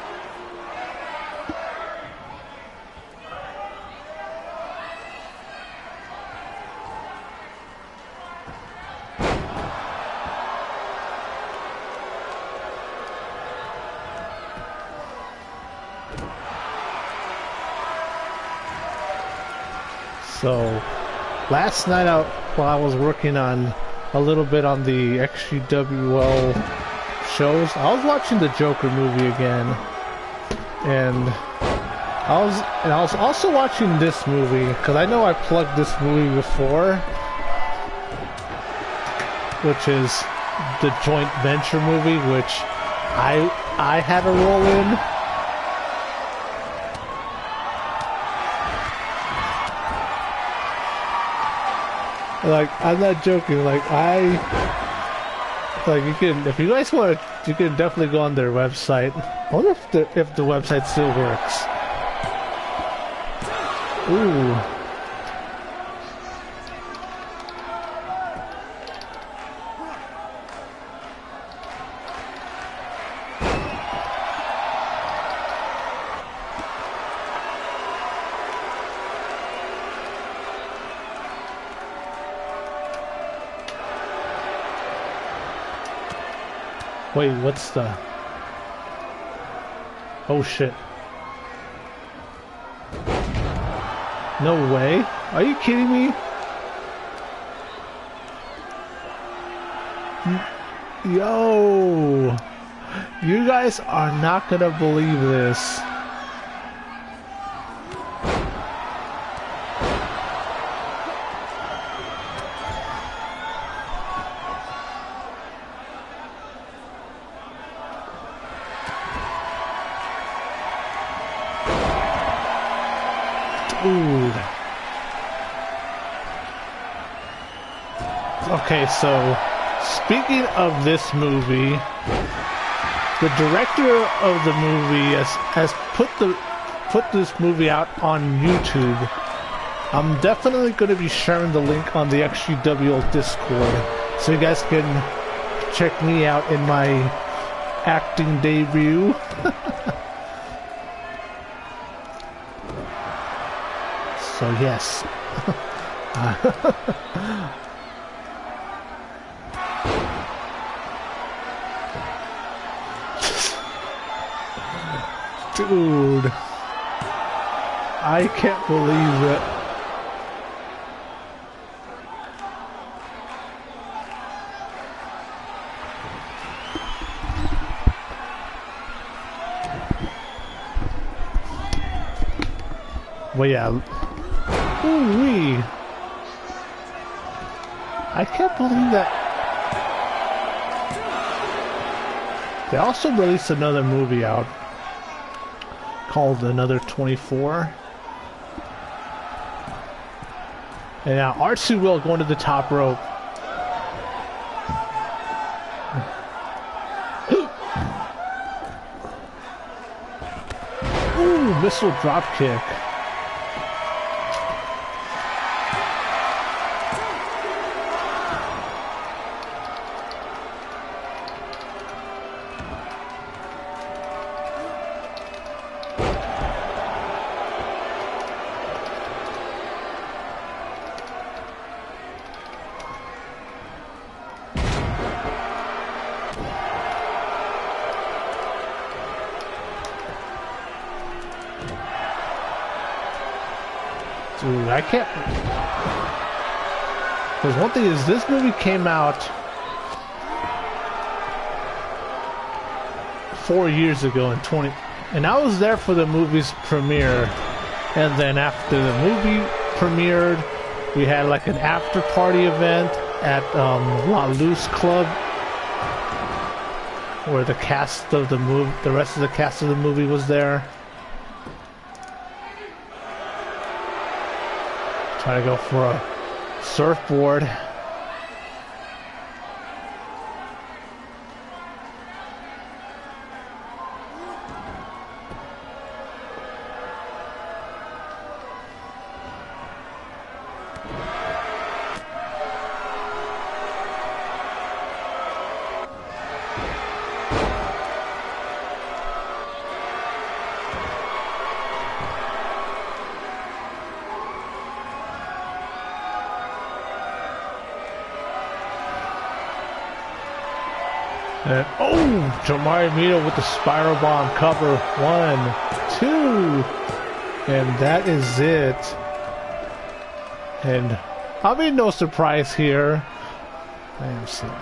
So, last night while I was working on a little bit on the XGWL shows. I was watching the Joker movie again, and I was also watching this movie because I know I plugged this movie before, which is the joint venture movie, which I had a role in. Like, I'm not joking. Like, you can, if you guys want, you can definitely go on their website. I wonder if the website still works. Ooh. Wait, what's the... Oh shit. No way? Are you kidding me? Yo! You guys are not gonna believe this. Dude. Okay, so speaking of this movie, the director of the movie has put this movie out on YouTube. I'm definitely going to be sharing the link on the XGWL Discord, so you guys can check me out in my acting debut. So yes. Dude, I can't believe it. Well, yeah. Ooh-wee. I can't believe that. They also released another movie out called Another 24. And now Artsy Will going to the top rope. Ooh, missile drop kick. Dude, I can't... Because one thing is, this movie came out 4 years ago in 20... And I was there for the movie's premiere. And then after the movie premiered, we had like an after-party event at La Luz Club, where the cast of the movie, the rest of the cast of the movie was there. Trying to go for a surfboard. And, oh, Jamari Mito with the spiral bomb cover. 1, 2. And that is it. And I mean, no surprise here. I am seeing.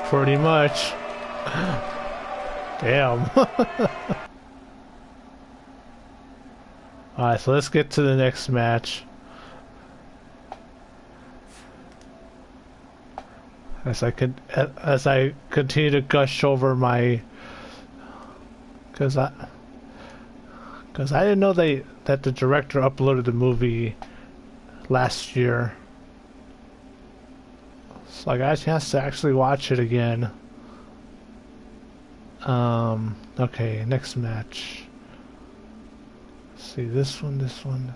Pretty much. Damn. Alright, so let's get to the next match. As I continue to gush over my, because I didn't know that the director uploaded the movie last year. So I got a chance to actually watch it again. Okay, next match. Let's see, this one.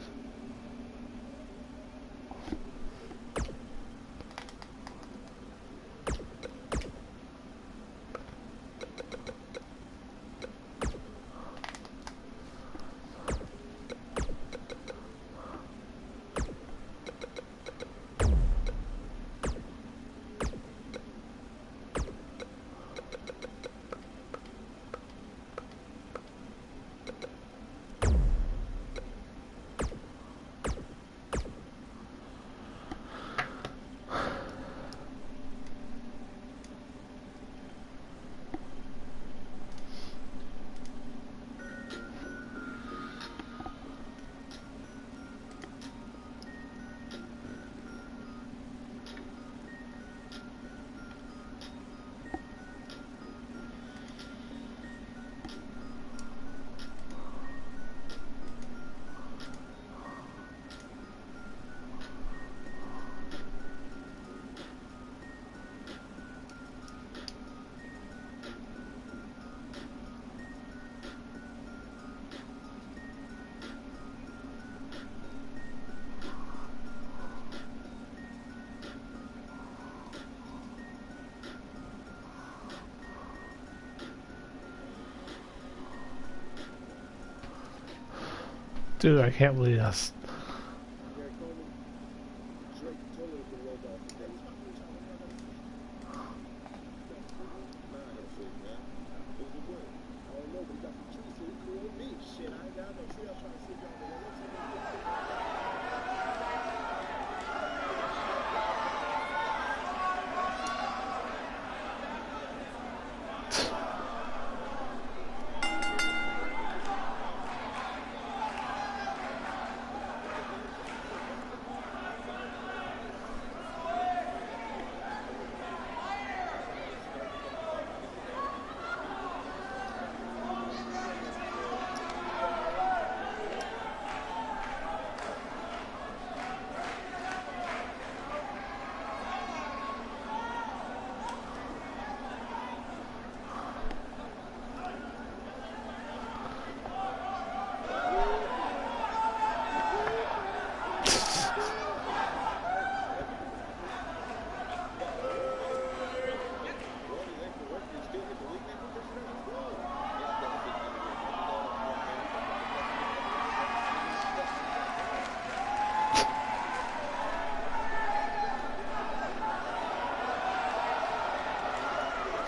Dude, I can't believe this.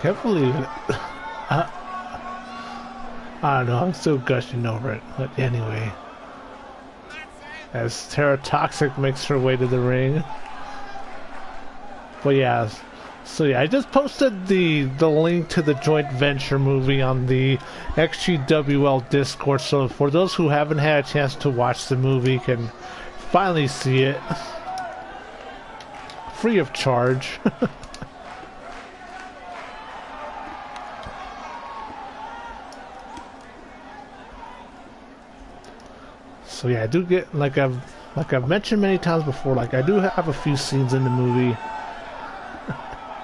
Can't believe it. I don't know, I'm still gushing over it. But anyway. As Terra Toxic makes her way to the ring. But yeah. So yeah, I just posted the link to the joint venture movie on the XGWL Discord. So for those who haven't had a chance to watch the movie can finally see it. Free of charge. So yeah, I do get, like I've mentioned many times before, like I do have a few scenes in the movie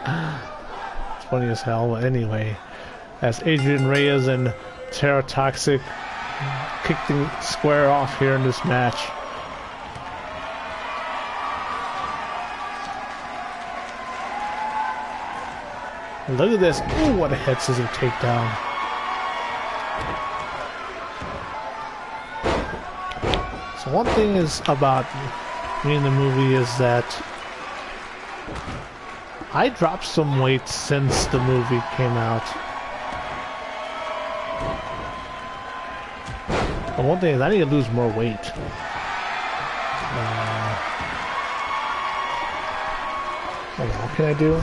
It's funny as hell, but anyway. As Adrian Reyes and Terra Toxic kicked the square off here in this match. Look at this. Ooh, what a head scissor takedown. So one thing is about me in the movie is that I dropped some weight since the movie came out. But one thing is I need to lose more weight. Hold on, what can I do?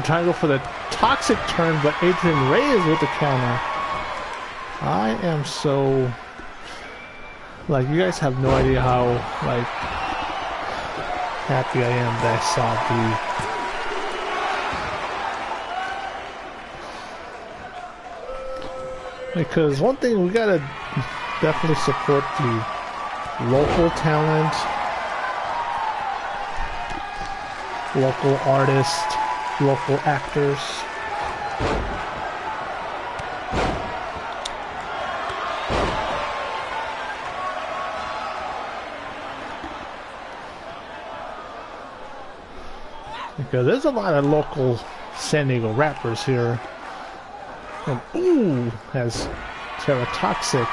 Trying to go for the toxic turn, but Adrian Reyes with the counter. I am so... Like, you guys have no idea how, like, happy I am that I saw the... Because one thing, we gotta definitely support the local talent, local artists, local actors. Because there's a lot of local San Diego rappers here. And ooh, has Terra Toxic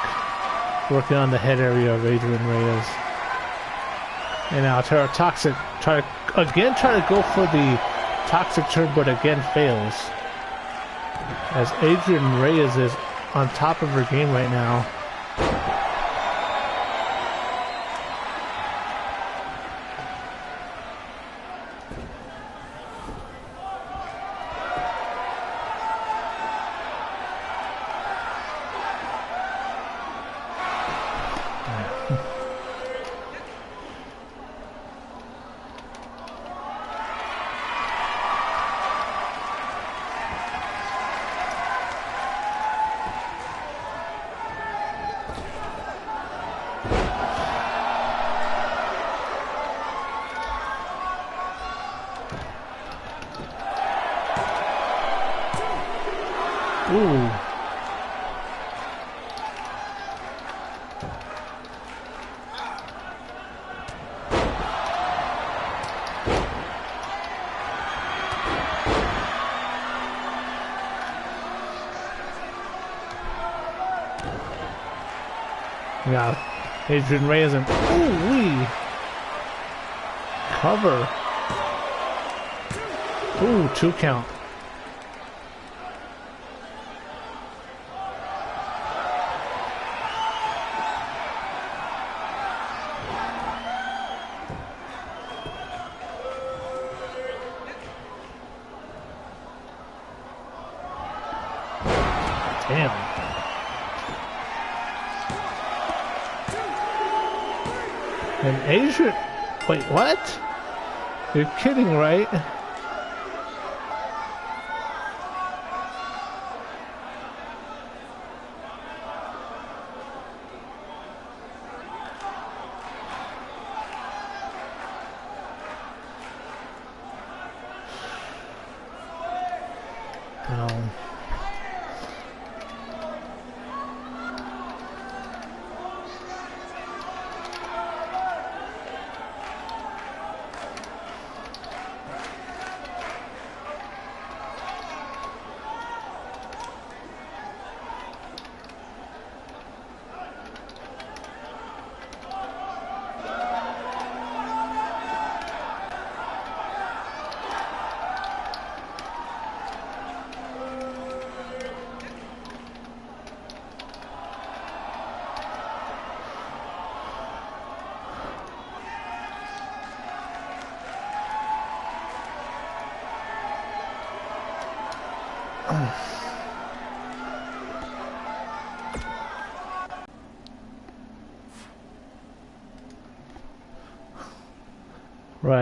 working on the head area of Adrian Reyes. And now Terra Toxic try to go for the toxic turn, but again fails. As Adrian Reyes is on top of her game right now. Ooh. Yeah, Adrian Reyes and ooh wee cover. Ooh, 2 count. Damn. And Adrian, wait, what? You're kidding, right? No.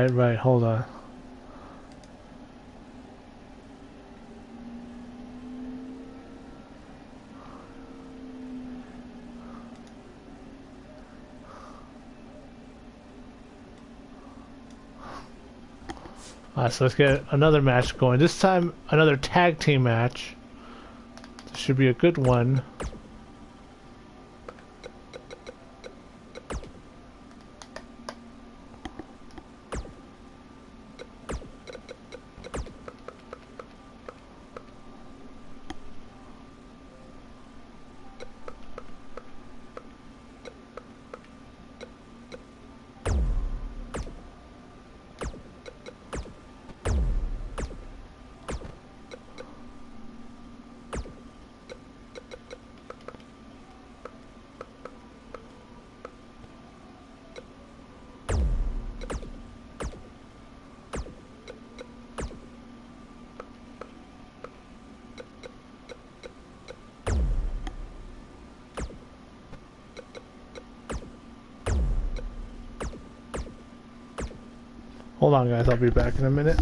Right, hold on. Alright, so let's get another match going. This time, another tag team match. This should be a good one. Hold on, guys. I'll be back in a minute.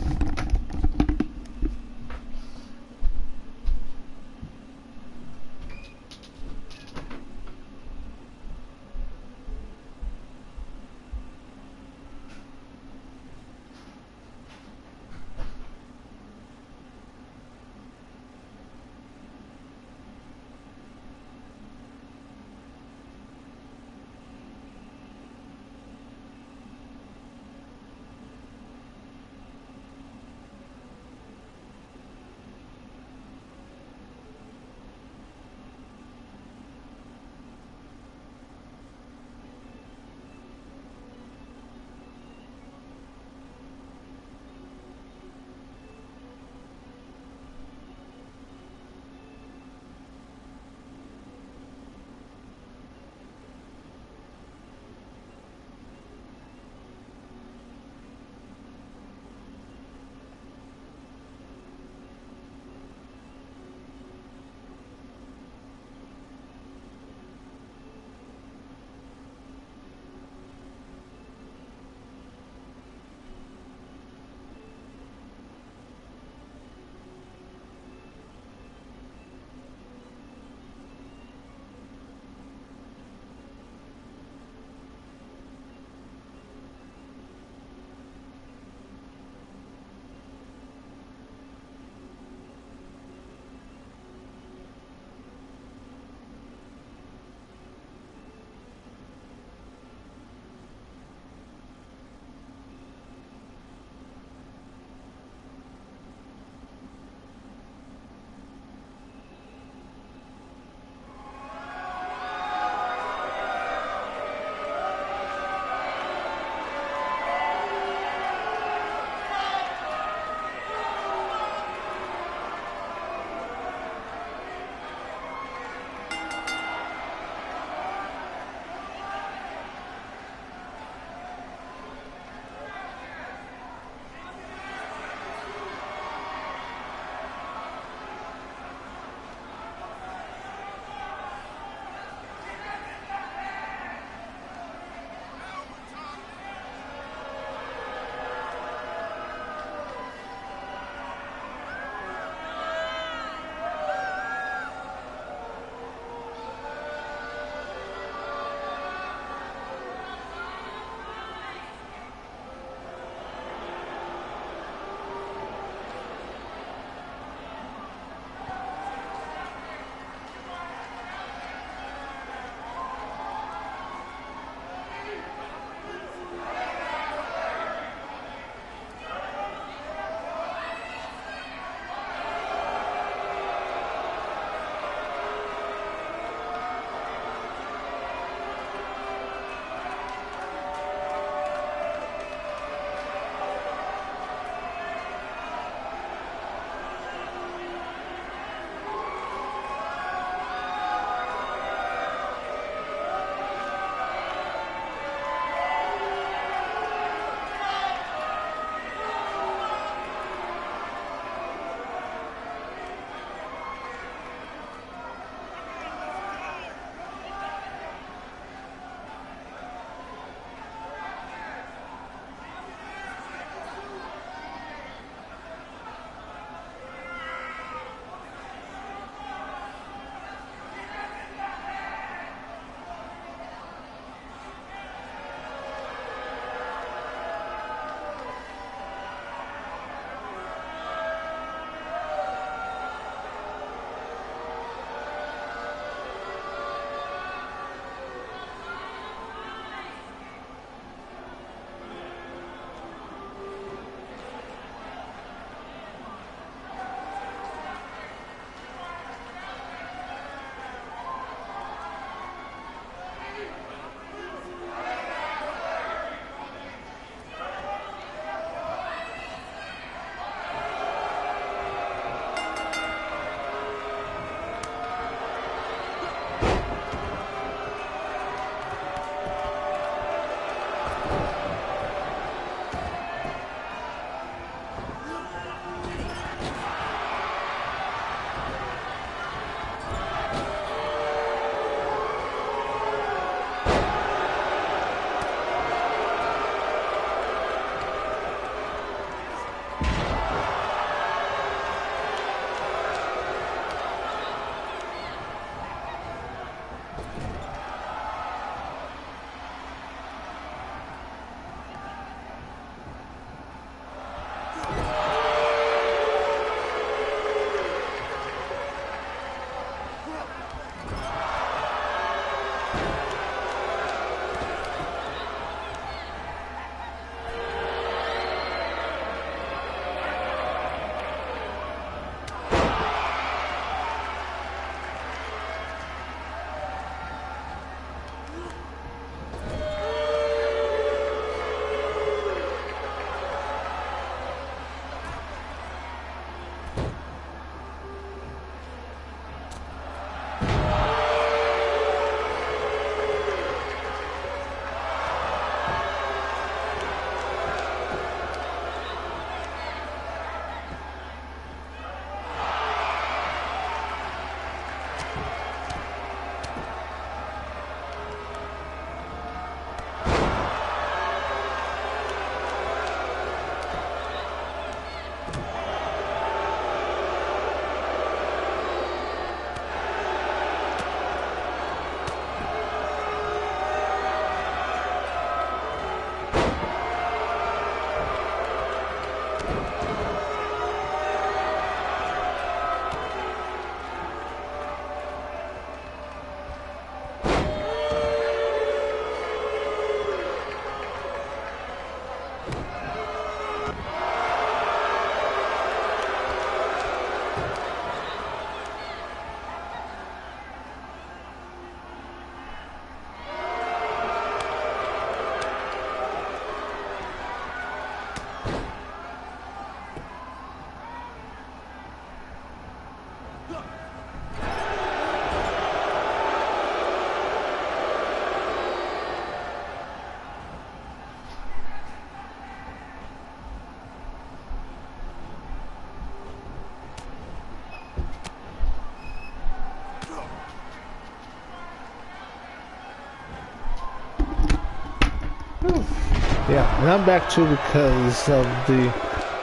Yeah, and I'm back too because of the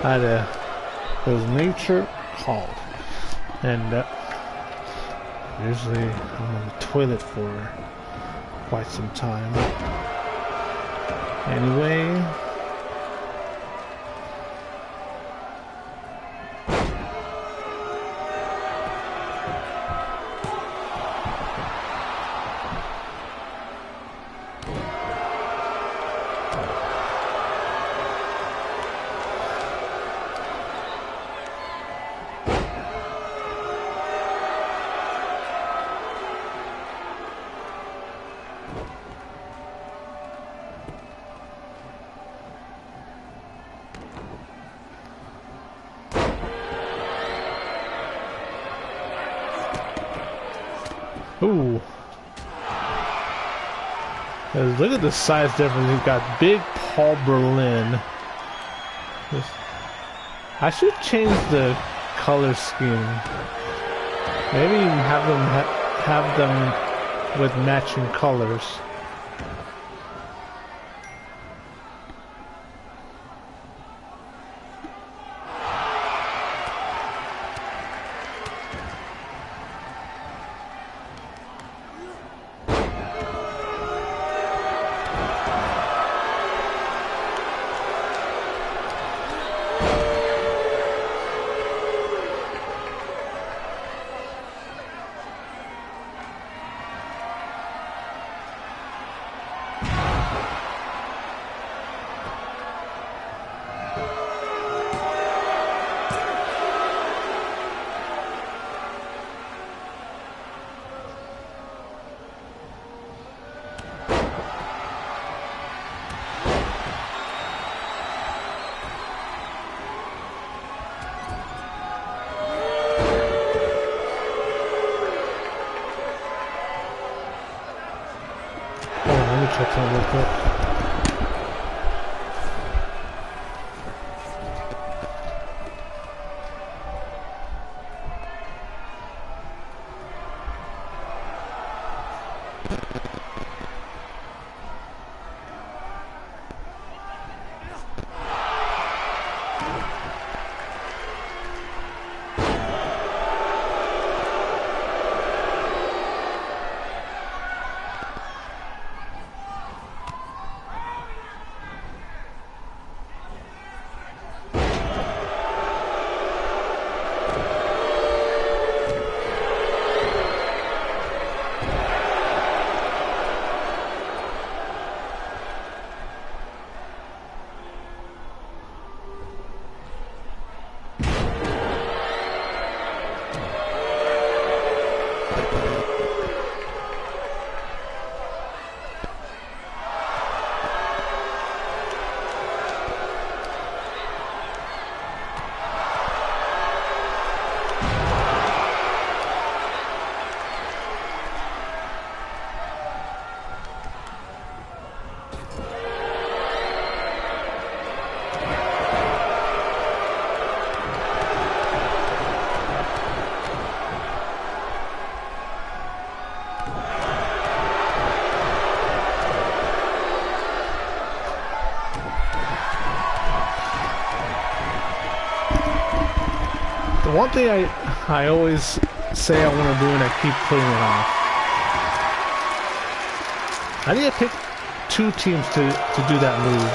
it was nature called, and usually I'm on the toilet for quite some time. Anyway. Ooh. Look at the size difference. We've got Big Paul Berlin. I should change the color scheme. Maybe even have them with matching colors. Check that real quick. One thing I always say I want to do and I keep putting it off. I need to pick two teams to do that move.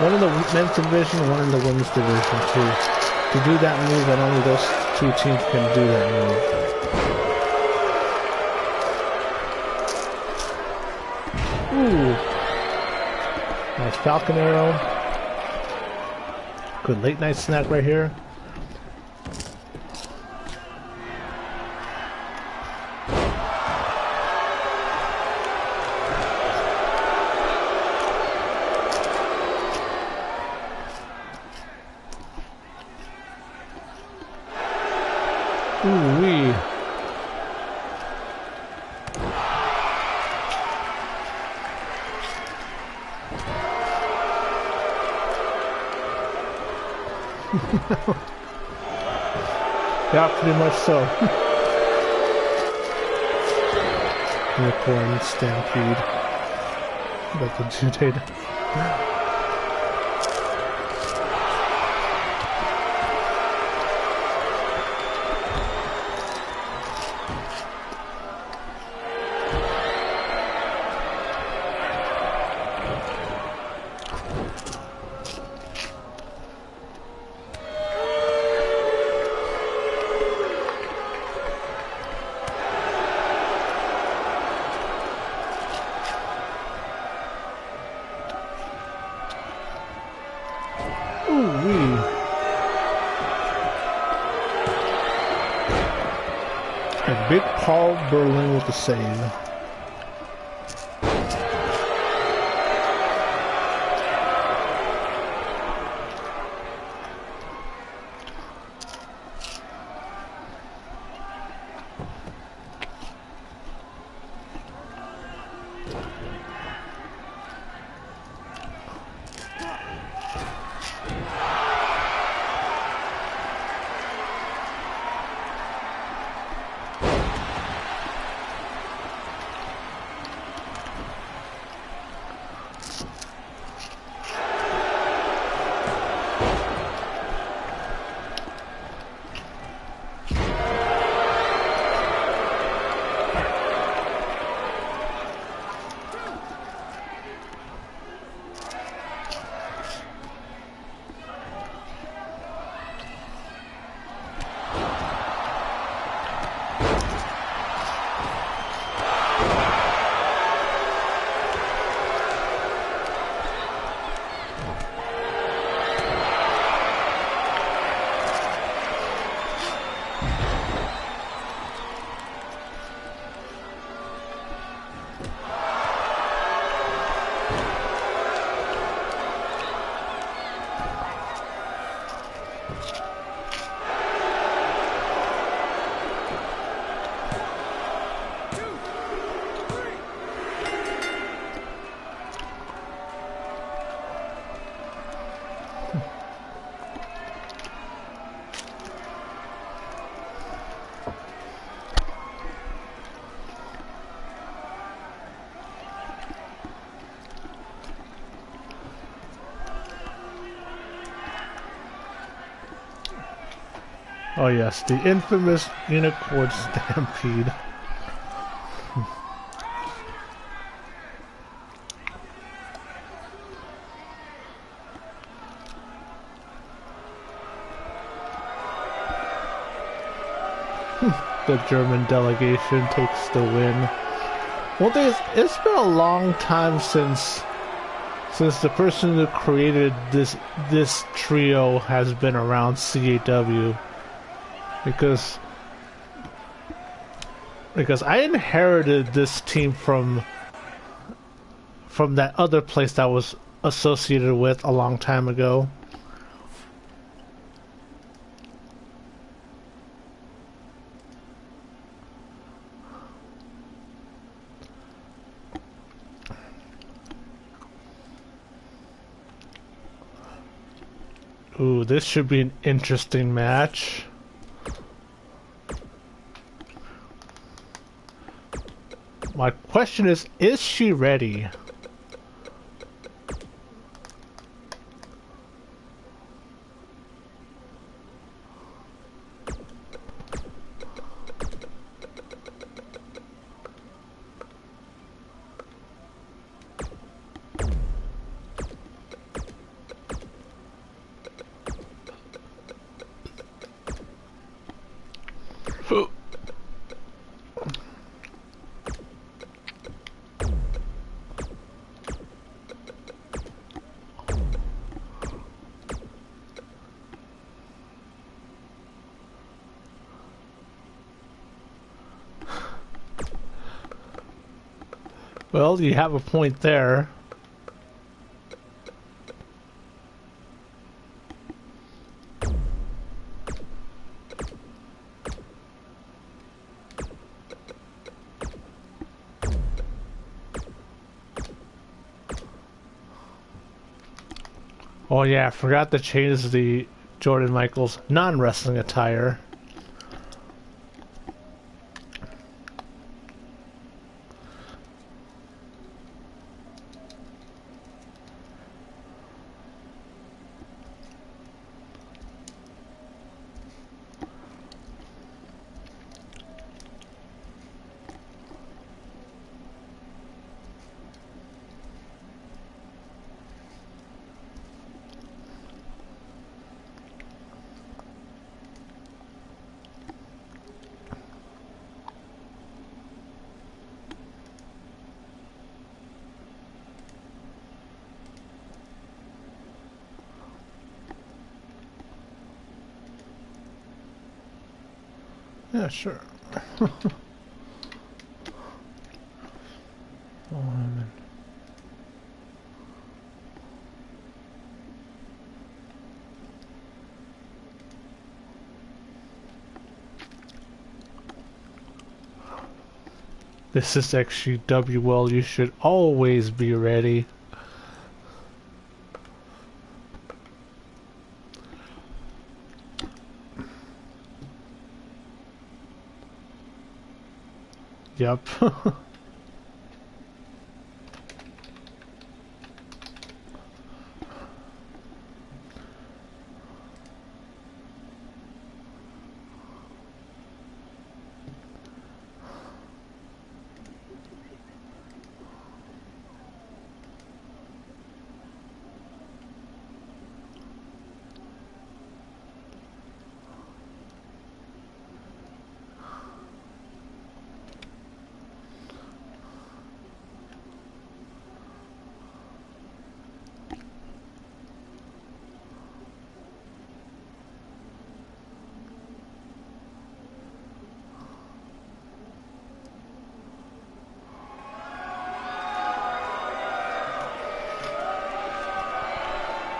One in the men's division, one in the women's division too. To do that move, and only those two teams can do that move. Ooh. Nice Falcon Arrow. Good late night snack right here. Ooh-wee. Yeah, pretty much so. Unicorn Stampede. That's a due date. Ooh-wee. And big Paul Berlin with the save. Oh yes, the infamous Unicorn Stampede. The German delegation takes the win. Well, it's been a long time since the person who created this trio has been around CAW. Because I inherited this team from that other place that was associated with a long time ago. Ooh, this should be an interesting match. My question is she ready? Well, you have a point there. Oh yeah, I forgot to change the Jordan Michaels non-wrestling attire. Yeah, sure. This is XGWL. You should always be ready. Yep.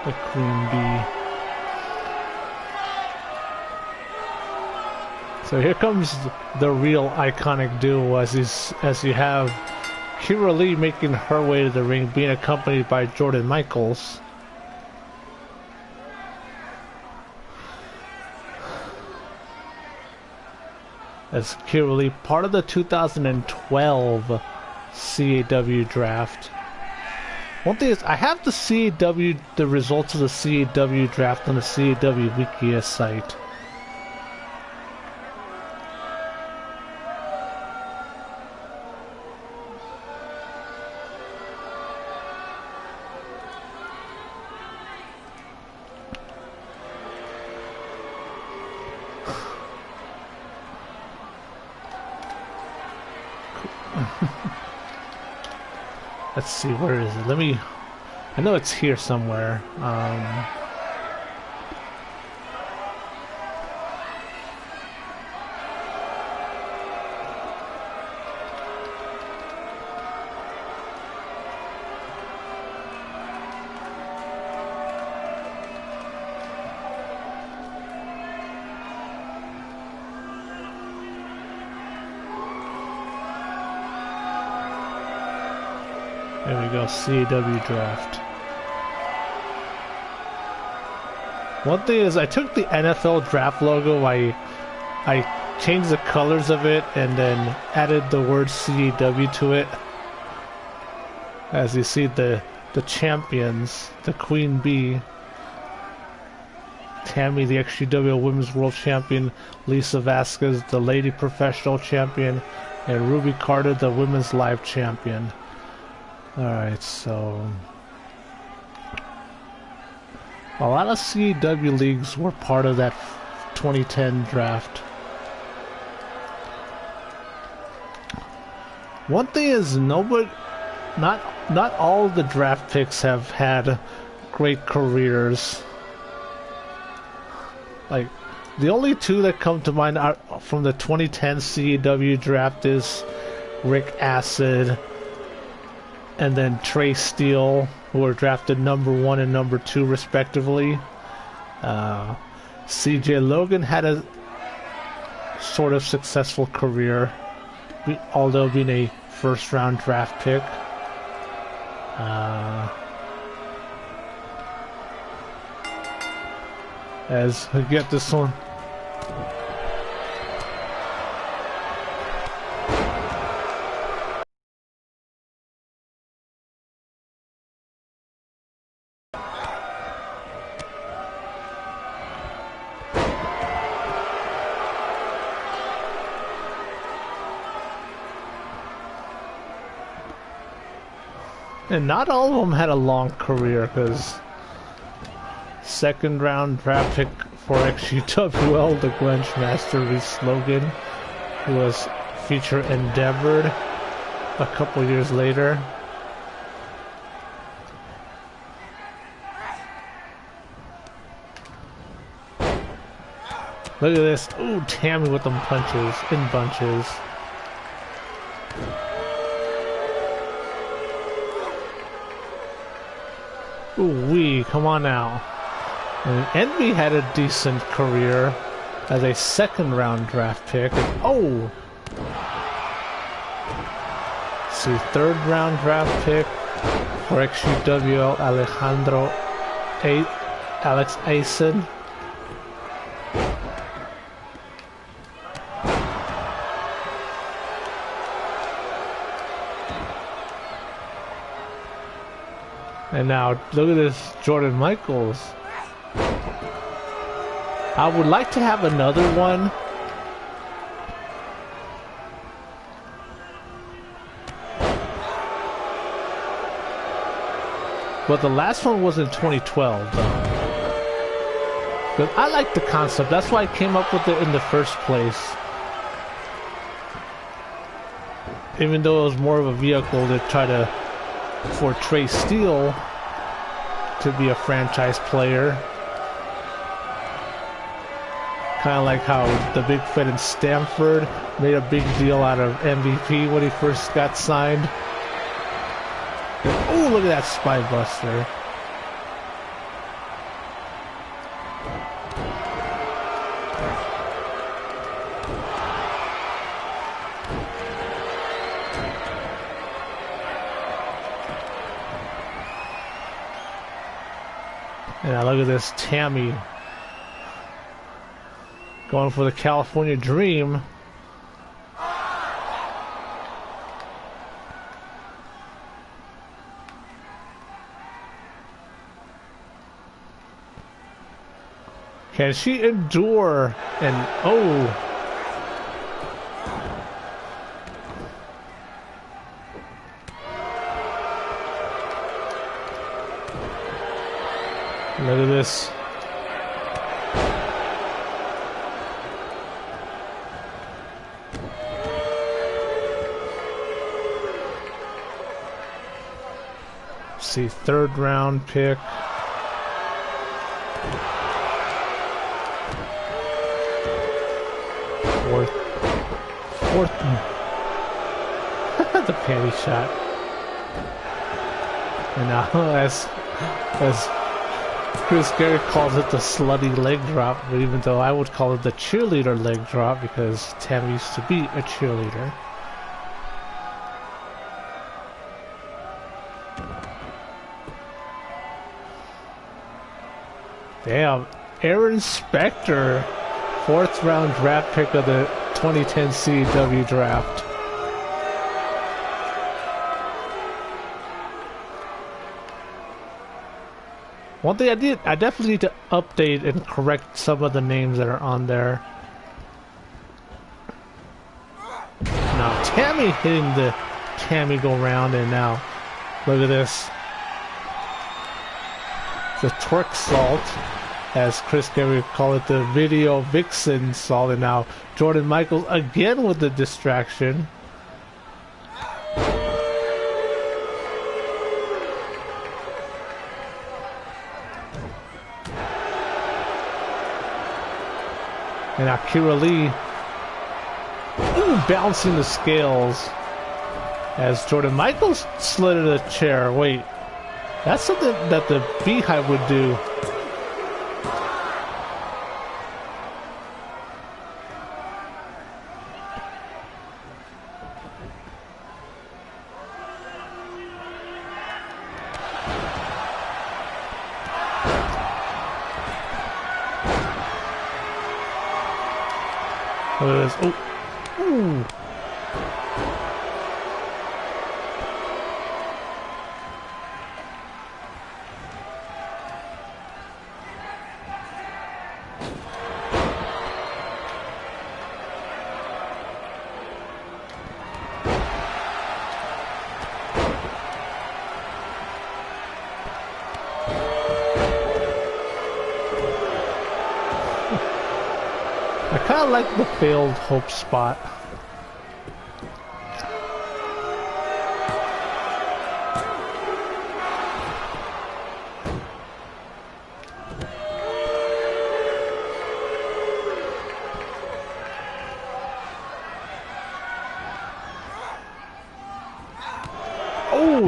The Queen Bee. So here comes the real iconic duo as you have Kira Lee making her way to the ring, being accompanied by Jordan Michaels. As Kira Lee, part of the 2012 CAW draft. One thing is, I have the results of the CAW draft on the CAW Wiki site. Let's see, where is it? I know it's here somewhere. There we go, CAW draft. One thing is, I took the NFL draft logo, I changed the colors of it, and then added the word CAW to it. As you see, the champions, the Queen Bee, Tammy, the XGWL Women's World Champion, Lisa Vasquez, the Lady Professional Champion, and Ruby Carter, the Women's Live Champion. Alright, so a lot of CAW leagues were part of that 2010 draft. One thing is, not all of the draft picks have had great careers. Like, the only two that come to mind are from the 2010 CAW draft is Rick Acid and then Trey Steele, who were drafted #1 and #2 respectively. CJ Logan had a sort of successful career, although being a first-round draft pick. As we get this one. And not all of them had a long career, because second round draft pick for XGWL, the Grunge Master Reese Logan, who was featured Endeavored a couple years later. Look at this. Ooh, Tammy with them punches in bunches. Ooh wee, come on now. And Envy had a decent career as a second round draft pick. And, oh! See, third round draft pick for XGWL Alex Asen. And now, look at this Jordan Michaels. I would like to have another one. But the last one was in 2012, though. But I like the concept. That's why I came up with it in the first place. Even though it was more of a vehicle to try to portray Steele to be a franchise player. Kind of like how the Big Fed in Stanford made a big deal out of MVP when he first got signed. Oh, look at that Spy Buster. And now look at this Tammy going for the California Dream. Can she endure and oh. Look at this. See, third round pick. Fourth. The panty shot. And now, as Chris Garrett calls it the slutty leg drop, but even though I would call it the cheerleader leg drop because Tammy used to be a cheerleader. Damn, Aaron Specter, fourth round draft pick of the 2010 CAW draft. One thing I definitely need to update and correct some of the names that are on there. Now Tammy hitting the Tammy go round, and now look at this. The twerk salt, as Chris Gary would call it, the video vixen salt, and now Jordan Michaels again with the distraction. And Akira Lee, bouncing the scales as Jordan Michaels slid in a chair. Wait, that's something that the Beehive would do. Look at this. Oh. Ooh. I kind of like the failed hope spot.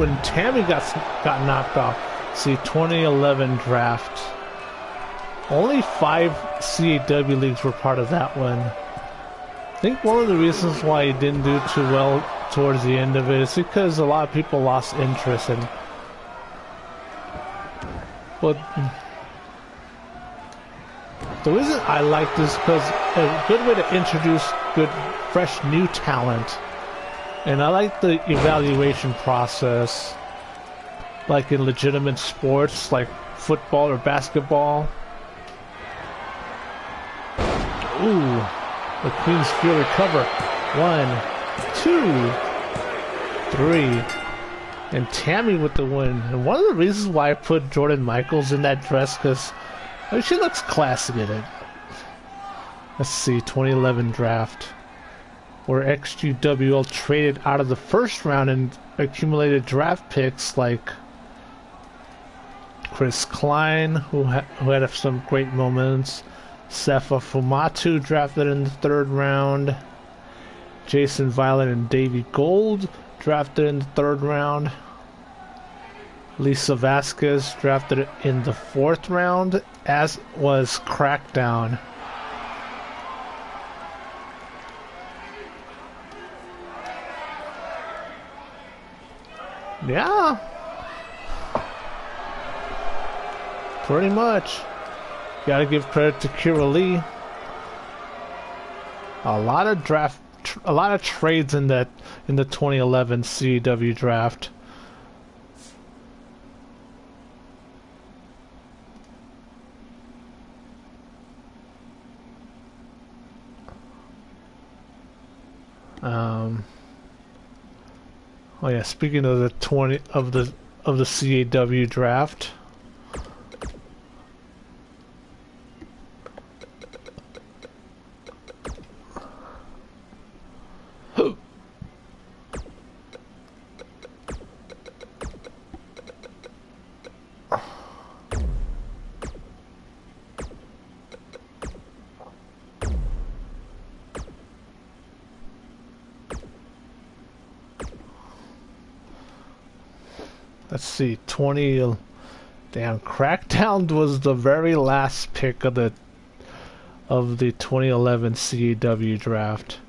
when Tammy got knocked off. See, 2011 draft. Only 5 CAW leagues were part of that one. I think one of the reasons why he didn't do too well towards the end of it is because a lot of people lost interest in. But the reason I like this is because a good way to introduce good, fresh, new talent. And I like the evaluation process, like in legitimate sports, like football or basketball. Ooh, the Queen's Fury cover. 1, 2, 3. And Tammy with the win. And one of the reasons why I put Jordan Michaels in that dress, because she looks classy in it. Let's see, 2011 draft, where XGWL traded out of the first round and accumulated draft picks like Chris Klein, who had some great moments, Sefa Fumatu drafted in the 3rd round, Jason Violet and Davey Gold drafted in the 3rd round, Lisa Vasquez drafted in the 4th round, as was Crackdown. Yeah, pretty much. Gotta give credit to Kira Lee. A lot of trades in the 2011 CW draft. Oh yeah, speaking of the CAW draft. Let's see, 20. Damn, Crackdown was the very last pick of the 2011 CAW draft.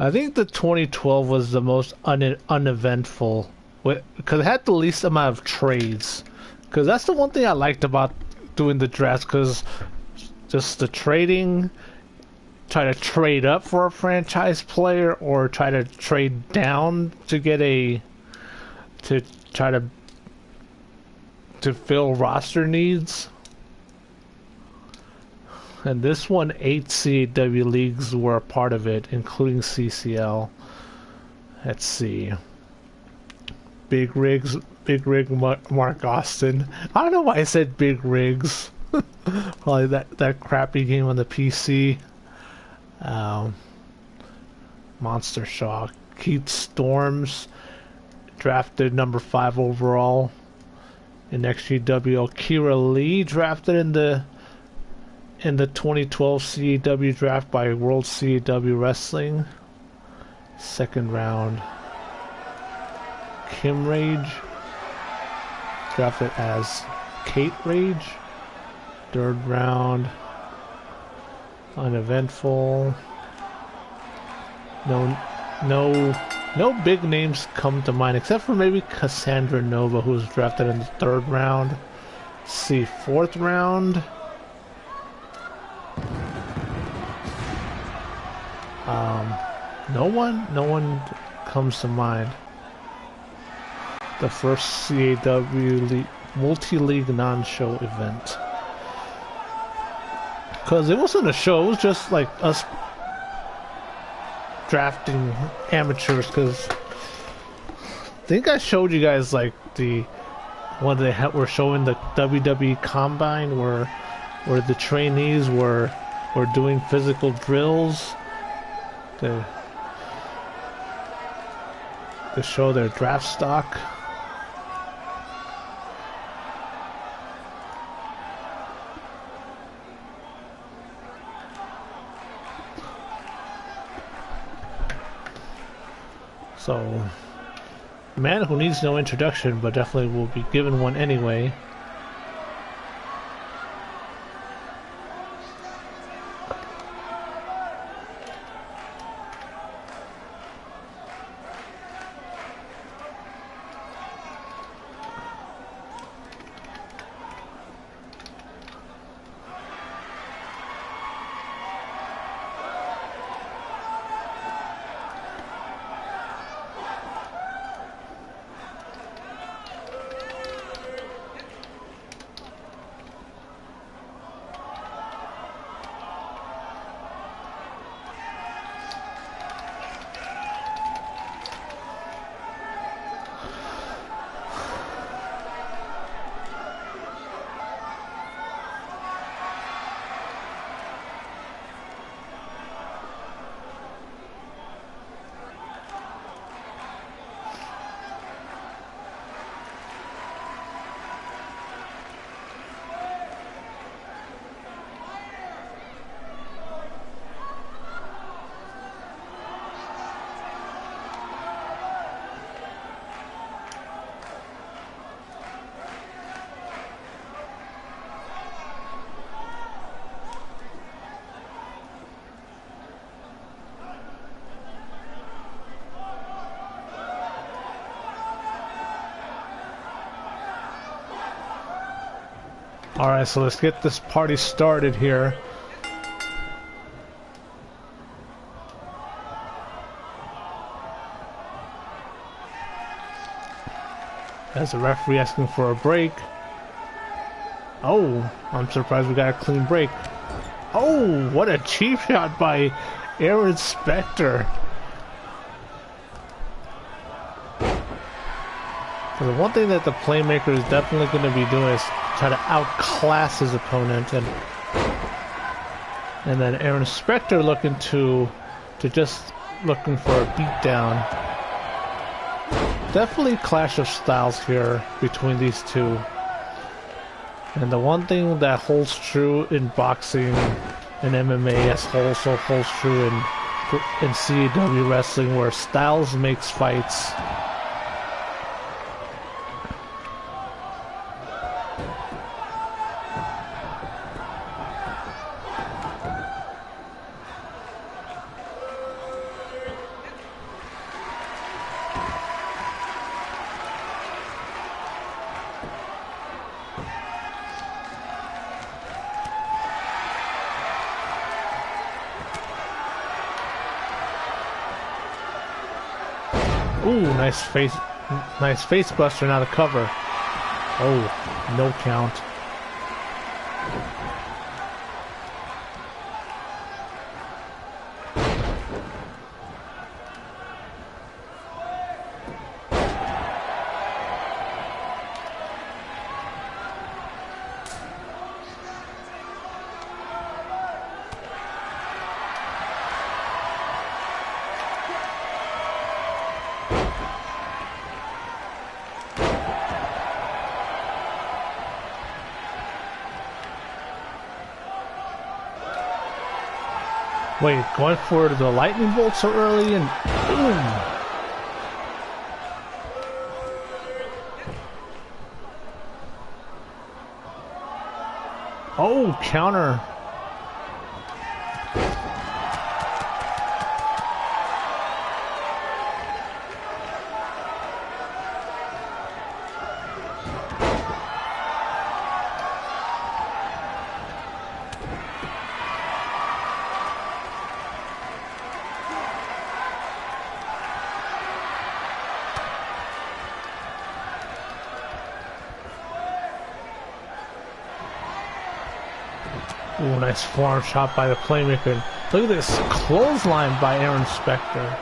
I think the 2012 was the most uneventful, because it had the least amount of trades. Because that's the one thing I liked about doing the draft, because just the trading, try to trade up for a franchise player or try to trade down to get to try to fill roster needs. And this one, 8 CAW leagues were a part of it, including CCL. Let's see. Big Rig Mark Austin. I don't know why I said Big Rigs. Probably that crappy game on the PC. Monster Shock. Keith Storms, drafted number 5 overall in XGWL. Kira Lee, drafted in the 2012 CAW draft by World CAW Wrestling. 2nd round. Kim Rage, drafted as Kate Rage. 3rd round. Uneventful. No big names come to mind, except for maybe Cassandra Nova, who was drafted in the 3rd round. Let's see, 4th round. No one comes to mind. The first CAW multi-league non-show event. Because it wasn't a show, it was just like us drafting amateurs. Because I think I showed you guys like the one they were showing the WWE Combine where the trainees were doing physical drills to show their draft stock. So Man who needs no introduction, but definitely will be given one anyway. Alright, so let's get this party started here. As the referee asking for a break. Oh, I'm surprised we got a clean break. Oh, what a cheap shot by Aaron Specter. The one thing that the playmaker is definitely going to be doing is try to outclass his opponent, and then Aaron Specter looking to just looking for a beatdown. Definitely clash of styles here between these two. And the one thing that holds true in boxing and MMA also holds true in CAW wrestling, where styles makes fights. Ooh, nice face buster, now the cover. Oh, no count. Wait, going for the lightning bolt so early and boom! Oh, counter. Ooh, nice forearm shot by the playmaker. Look at this clothesline by Aaron Specter.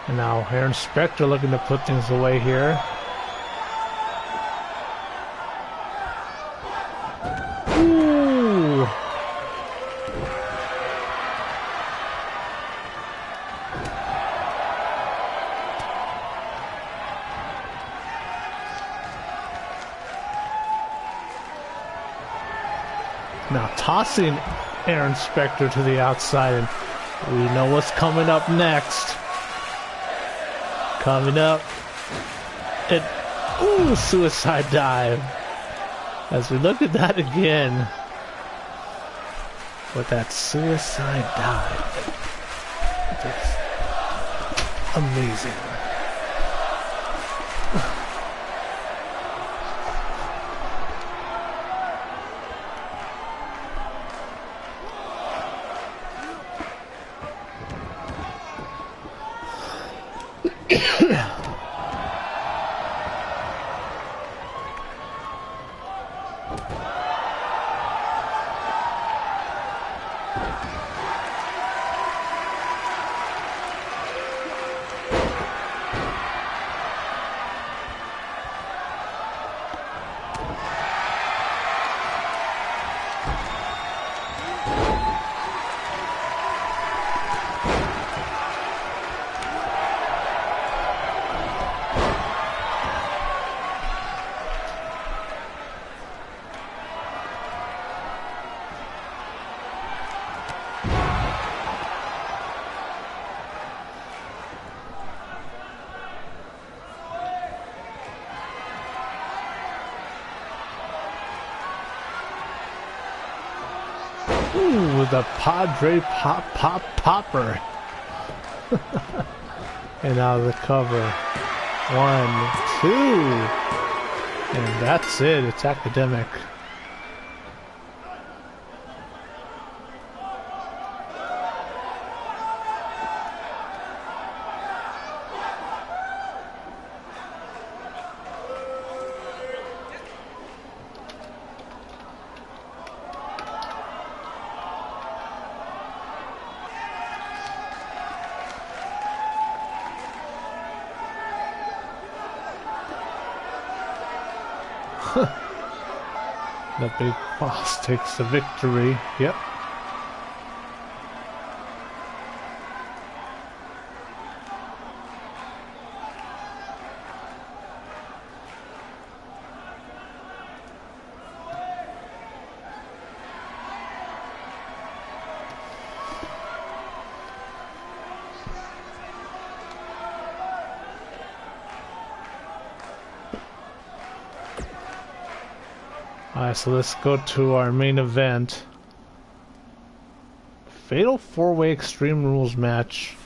And now Aaron Specter looking to put things away here. Ooh. Now tossing Aaron Specter to the outside, and we know what's coming up next. Coming up, and ooh, suicide dive. As we look at that again, with that suicide dive, it's amazing. Ooh, the Padre Popper. And out of the cover. 1, 2. And that's it. It's academic. The big boss takes the victory. Yep. Alright, so let's go to our main event. Fatal 4-way Extreme Rules match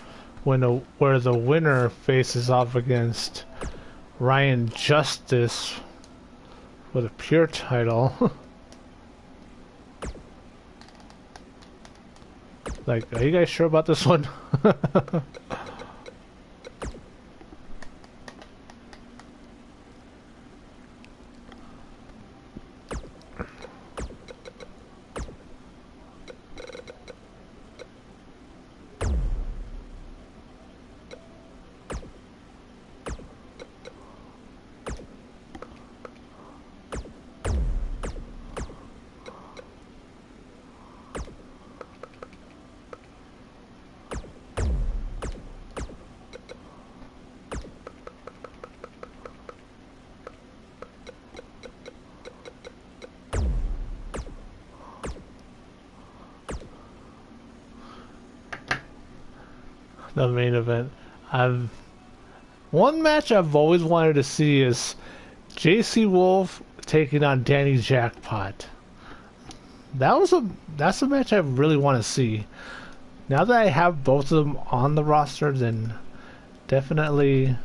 where the winner faces off against Ryan Justice with a pure title. Like, are you guys sure about this one? The main event. One match I've always wanted to see is JC Wolf taking on Danny Jackpot. That's a match I really want to see. Now that I have both of them on the roster, then definitely.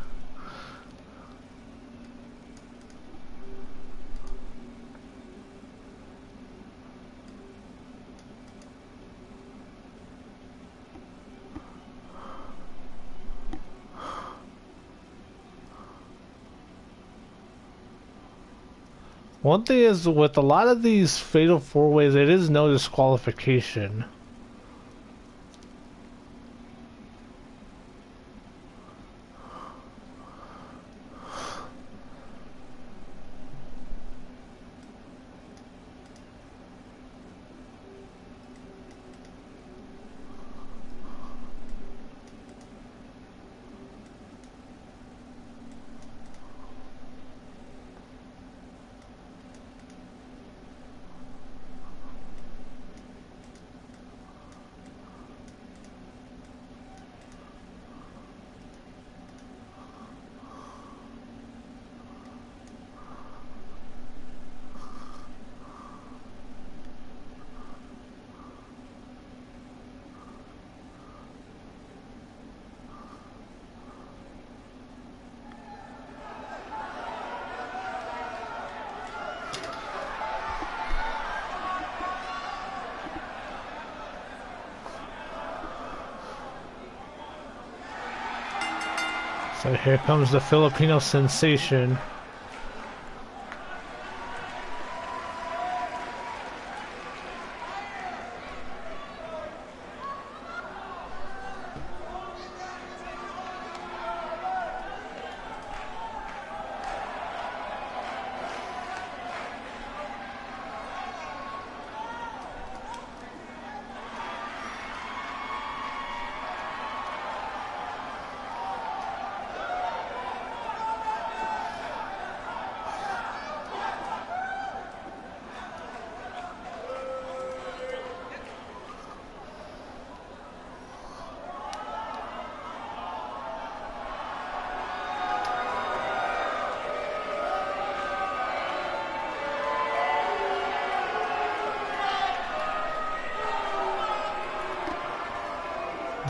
One thing is, with a lot of these fatal 4-ways, it is no disqualification. So here comes the Filipino sensation.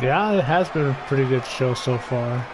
Yeah, it has been a pretty good show so far.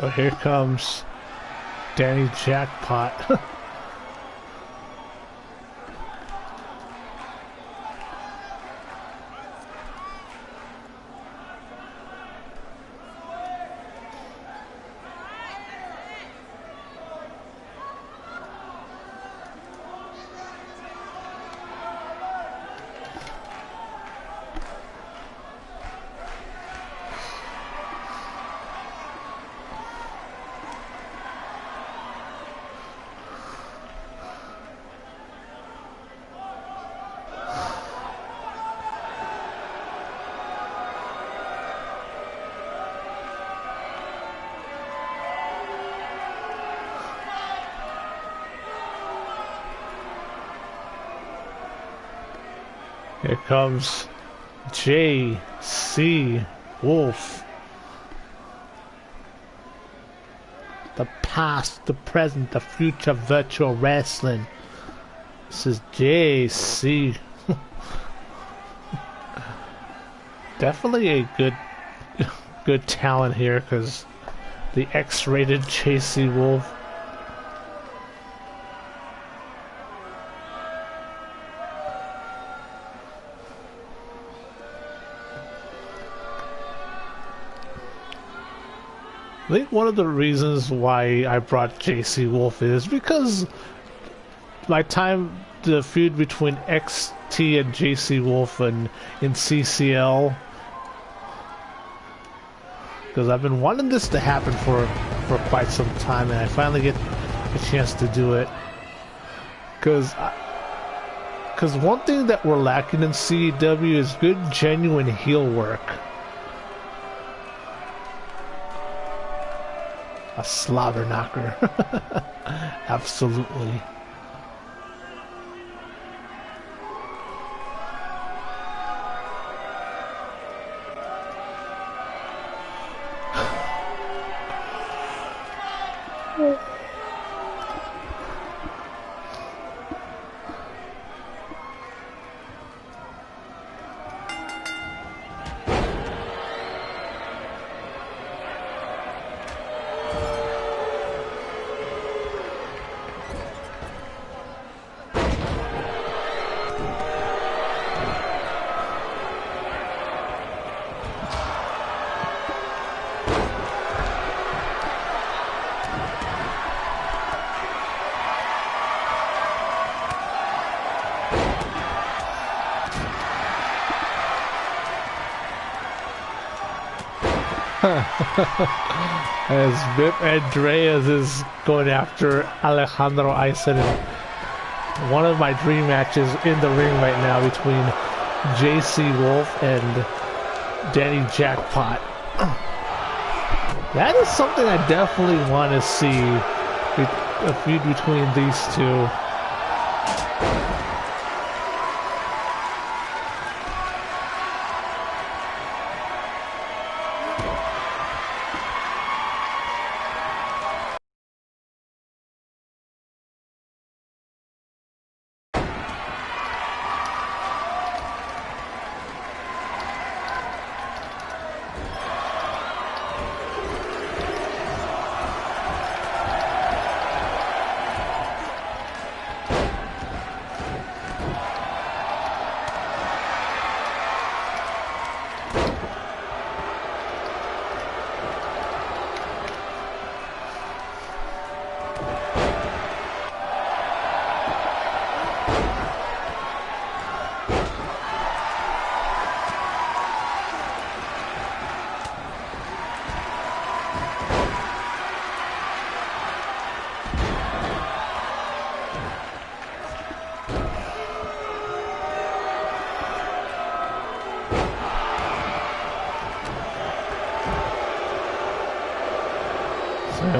So here comes Danny Jackpot. Here comes J.C. Wolf. The past, the present, the future virtual wrestling. This is J.C. Definitely a good talent here, because the X-rated J.C. Wolf. I think one of the reasons why I brought JC Wolf is because my time, the feud between XT and JC Wolf and in CCL, because I've been wanting this to happen for quite some time, and I finally get a chance to do it. Because one thing that we're lacking in CEW is good, genuine heel work. A slobber knocker. Absolutely. As Vip Andreas is going after Alejandro Aysen in one of my dream matches in the ring right now between JC Wolf and Danny Jackpot. That is something I definitely want to see, a feud between these two.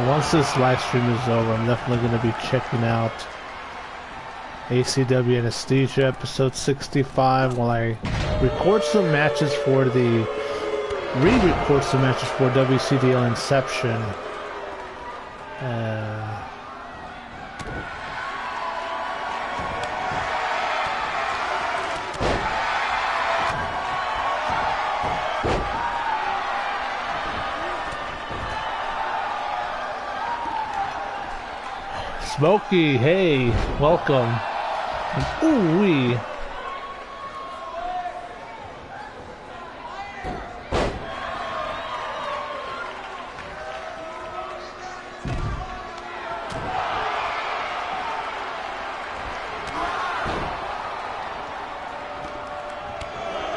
Once this live stream is over, I'm definitely going to be checking out ACW Anesthesia episode 65 while I record some matches for re-record some matches for WCDL Inception. Smokey, hey, welcome. Ooh wee.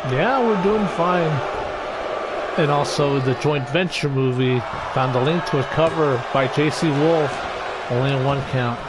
Yeah, we're doing fine. And also the joint venture movie, found a link to a cover by JC Wolf. Only a 1 count.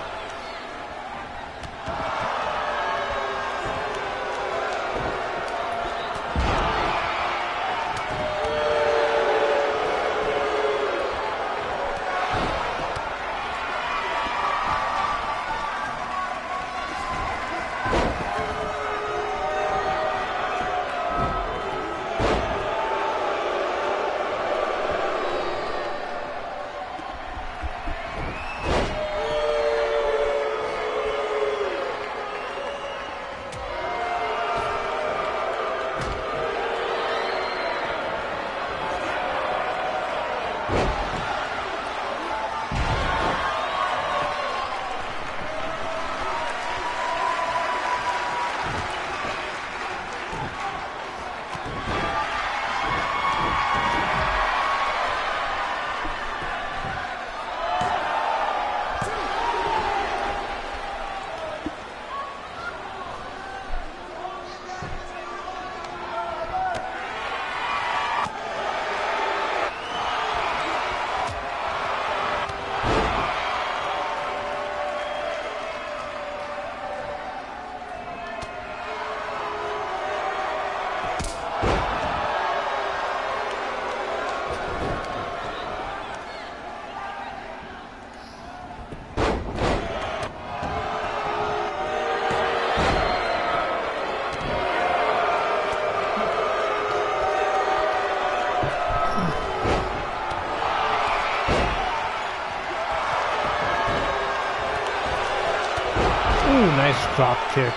Nice drop kick.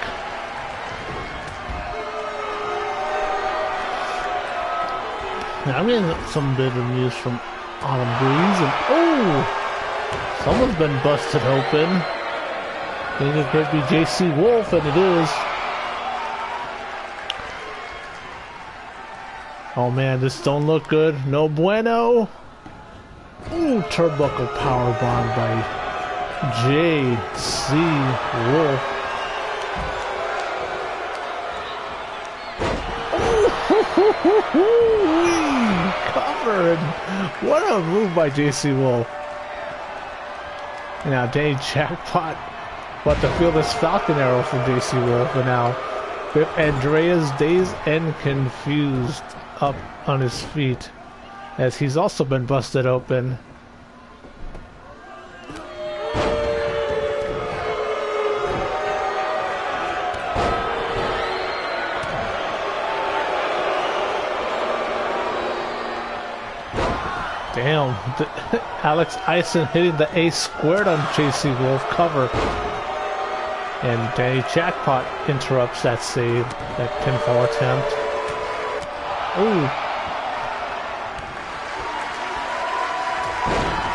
Now I'm getting some bit of news from Autumn Breeze, and oh, someone's been busted open. I think it could be JC Wolf, and it is. Oh man, this don't look good. No bueno. Ooh, turnbuckle powerbomb by JC Wolf. Covered. What a move by JC Wolf. And now Danny Jackpot about to feel this Falcon Arrow from JC Wolf, but now Andrea's dazed and confused up on his feet as he's also been busted open. Damn, Alex Ison hitting the A squared on JC Wolf cover. And Danny Jackpot interrupts that save, that pinfall attempt. Ooh.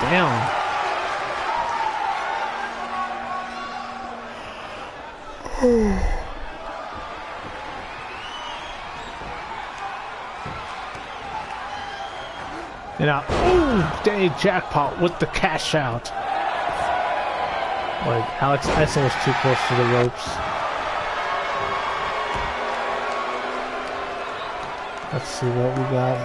Damn. And now, ooh, Danny Jackpot with the cash out. Like, Alex Ison was too close to the ropes. Let's see what we got.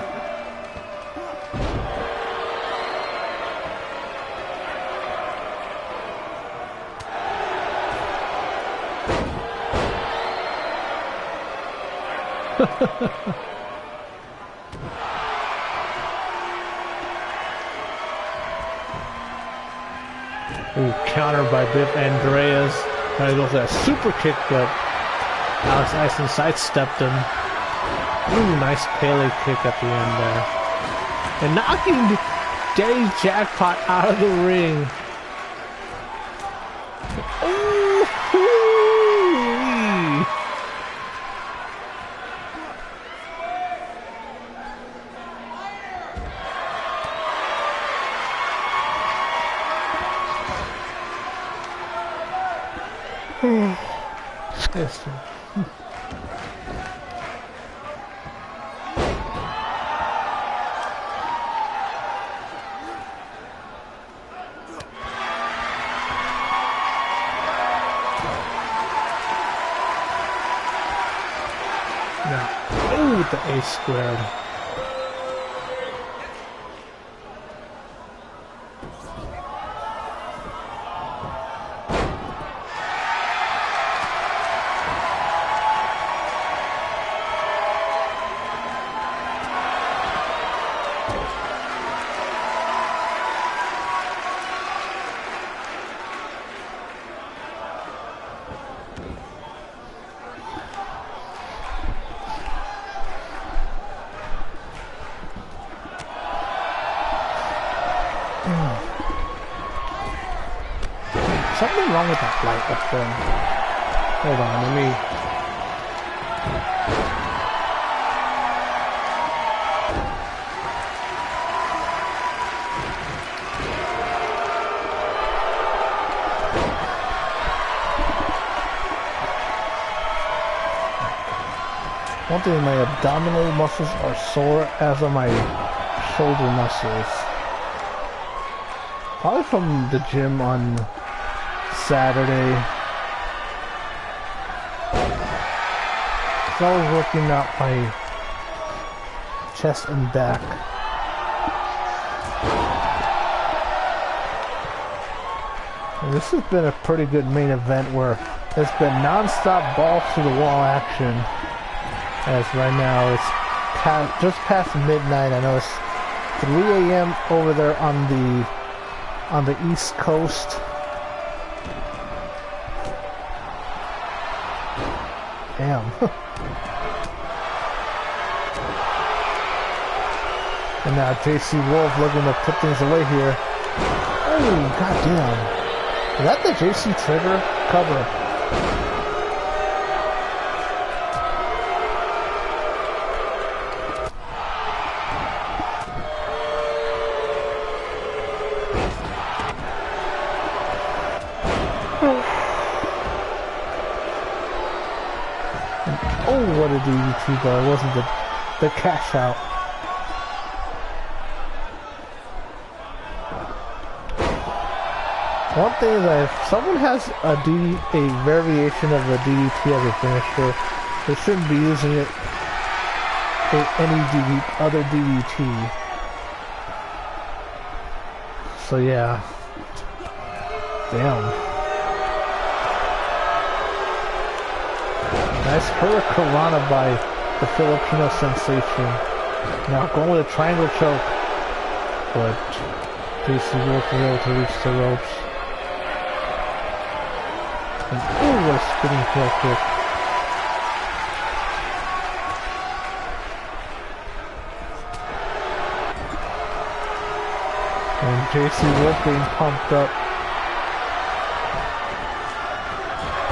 Ooh, counter by Biff Andreas. Trying to go for that super kick, but Alex Ison sidestepped him. Ooh, nice Pele kick at the end there. And knocking Danny Jackpot out of the ring. Yes. Now, oh, with the A squared. Something wrong with that light up there. Hold on, let me... One thing, my abdominal muscles are sore, as are my shoulder muscles. Probably from the gym on Saturday. So I was working out my chest and back. And this has been a pretty good main event where it's been non-stop balls to the wall action. As right now it's just past midnight. I know it's 3 a.m. over there on the East Coast. Damn. And now JC Wolf looking to put things away here. Oh, goddamn. Is that the JC trigger cover? Oh, what a DDT, but it wasn't the cash out. One thing is that if someone has a variation of the DDT as a finisher, they shouldn't be using it any other DDT. So yeah. Damn. Nice hurricanrana by the Filipino sensation. Now going with a triangle choke, but JC Wolf was able to reach the ropes. And ooh, what a spinning heel kick. And JC Wolf being pumped up.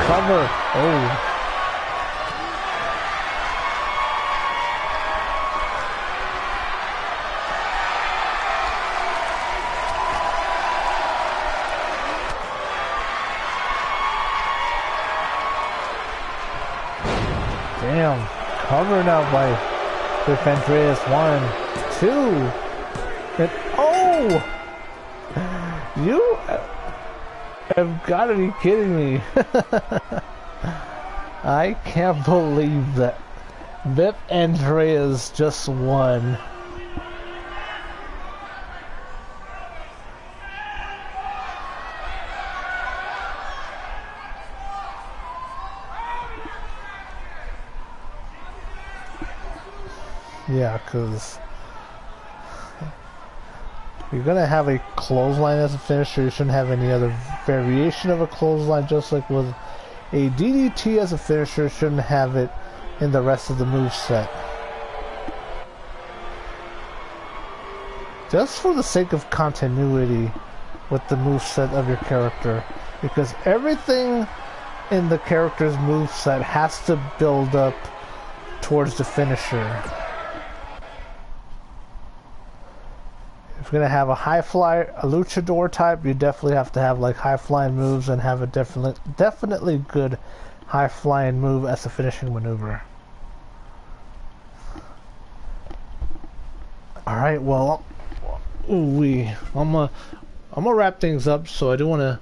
Cover. Oh. Damn, covered out by Griff Andreas. 1, 2, and oh! You have got to be kidding me. I can't believe that Griff Andreas just won. Yeah, because you're going to have a clothesline as a finisher. You shouldn't have any other variation of a clothesline, just like with a DDT as a finisher. Shouldn't have it in the rest of the moveset. Just for the sake of continuity with the moveset of your character. Because everything in the character's moveset has to build up towards the finisher. If you're gonna have a high flyer, a luchador type, you definitely have to have like high flying moves and have a definitely good high flying move as a finishing maneuver. All right, well, I'm gonna wrap things up. So I do want to.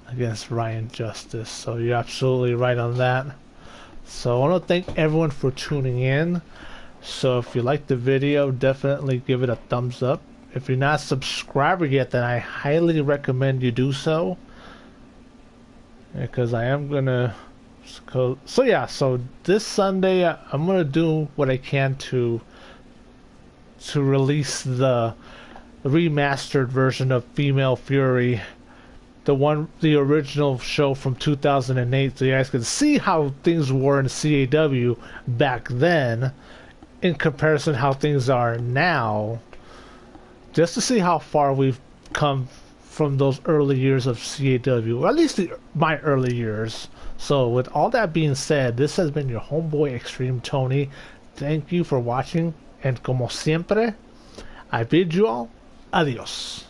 Against Ryan Justice, so you're absolutely right on that. So I want to thank everyone for tuning in. So if you liked the video, definitely give it a thumbs up. If you're not a subscriber yet, then I highly recommend you do so, because I am gonna so this Sunday I'm gonna do what I can to release the remastered version of Female Fury, the original show from 2008, so you guys can see how things were in CAW back then in comparison to how things are now, just to see how far we've come from those early years of CAW, or at least my early years. So with all that being said, this has been your homeboy XtremeTony. Thank you for watching, and como siempre, I bid you all adios.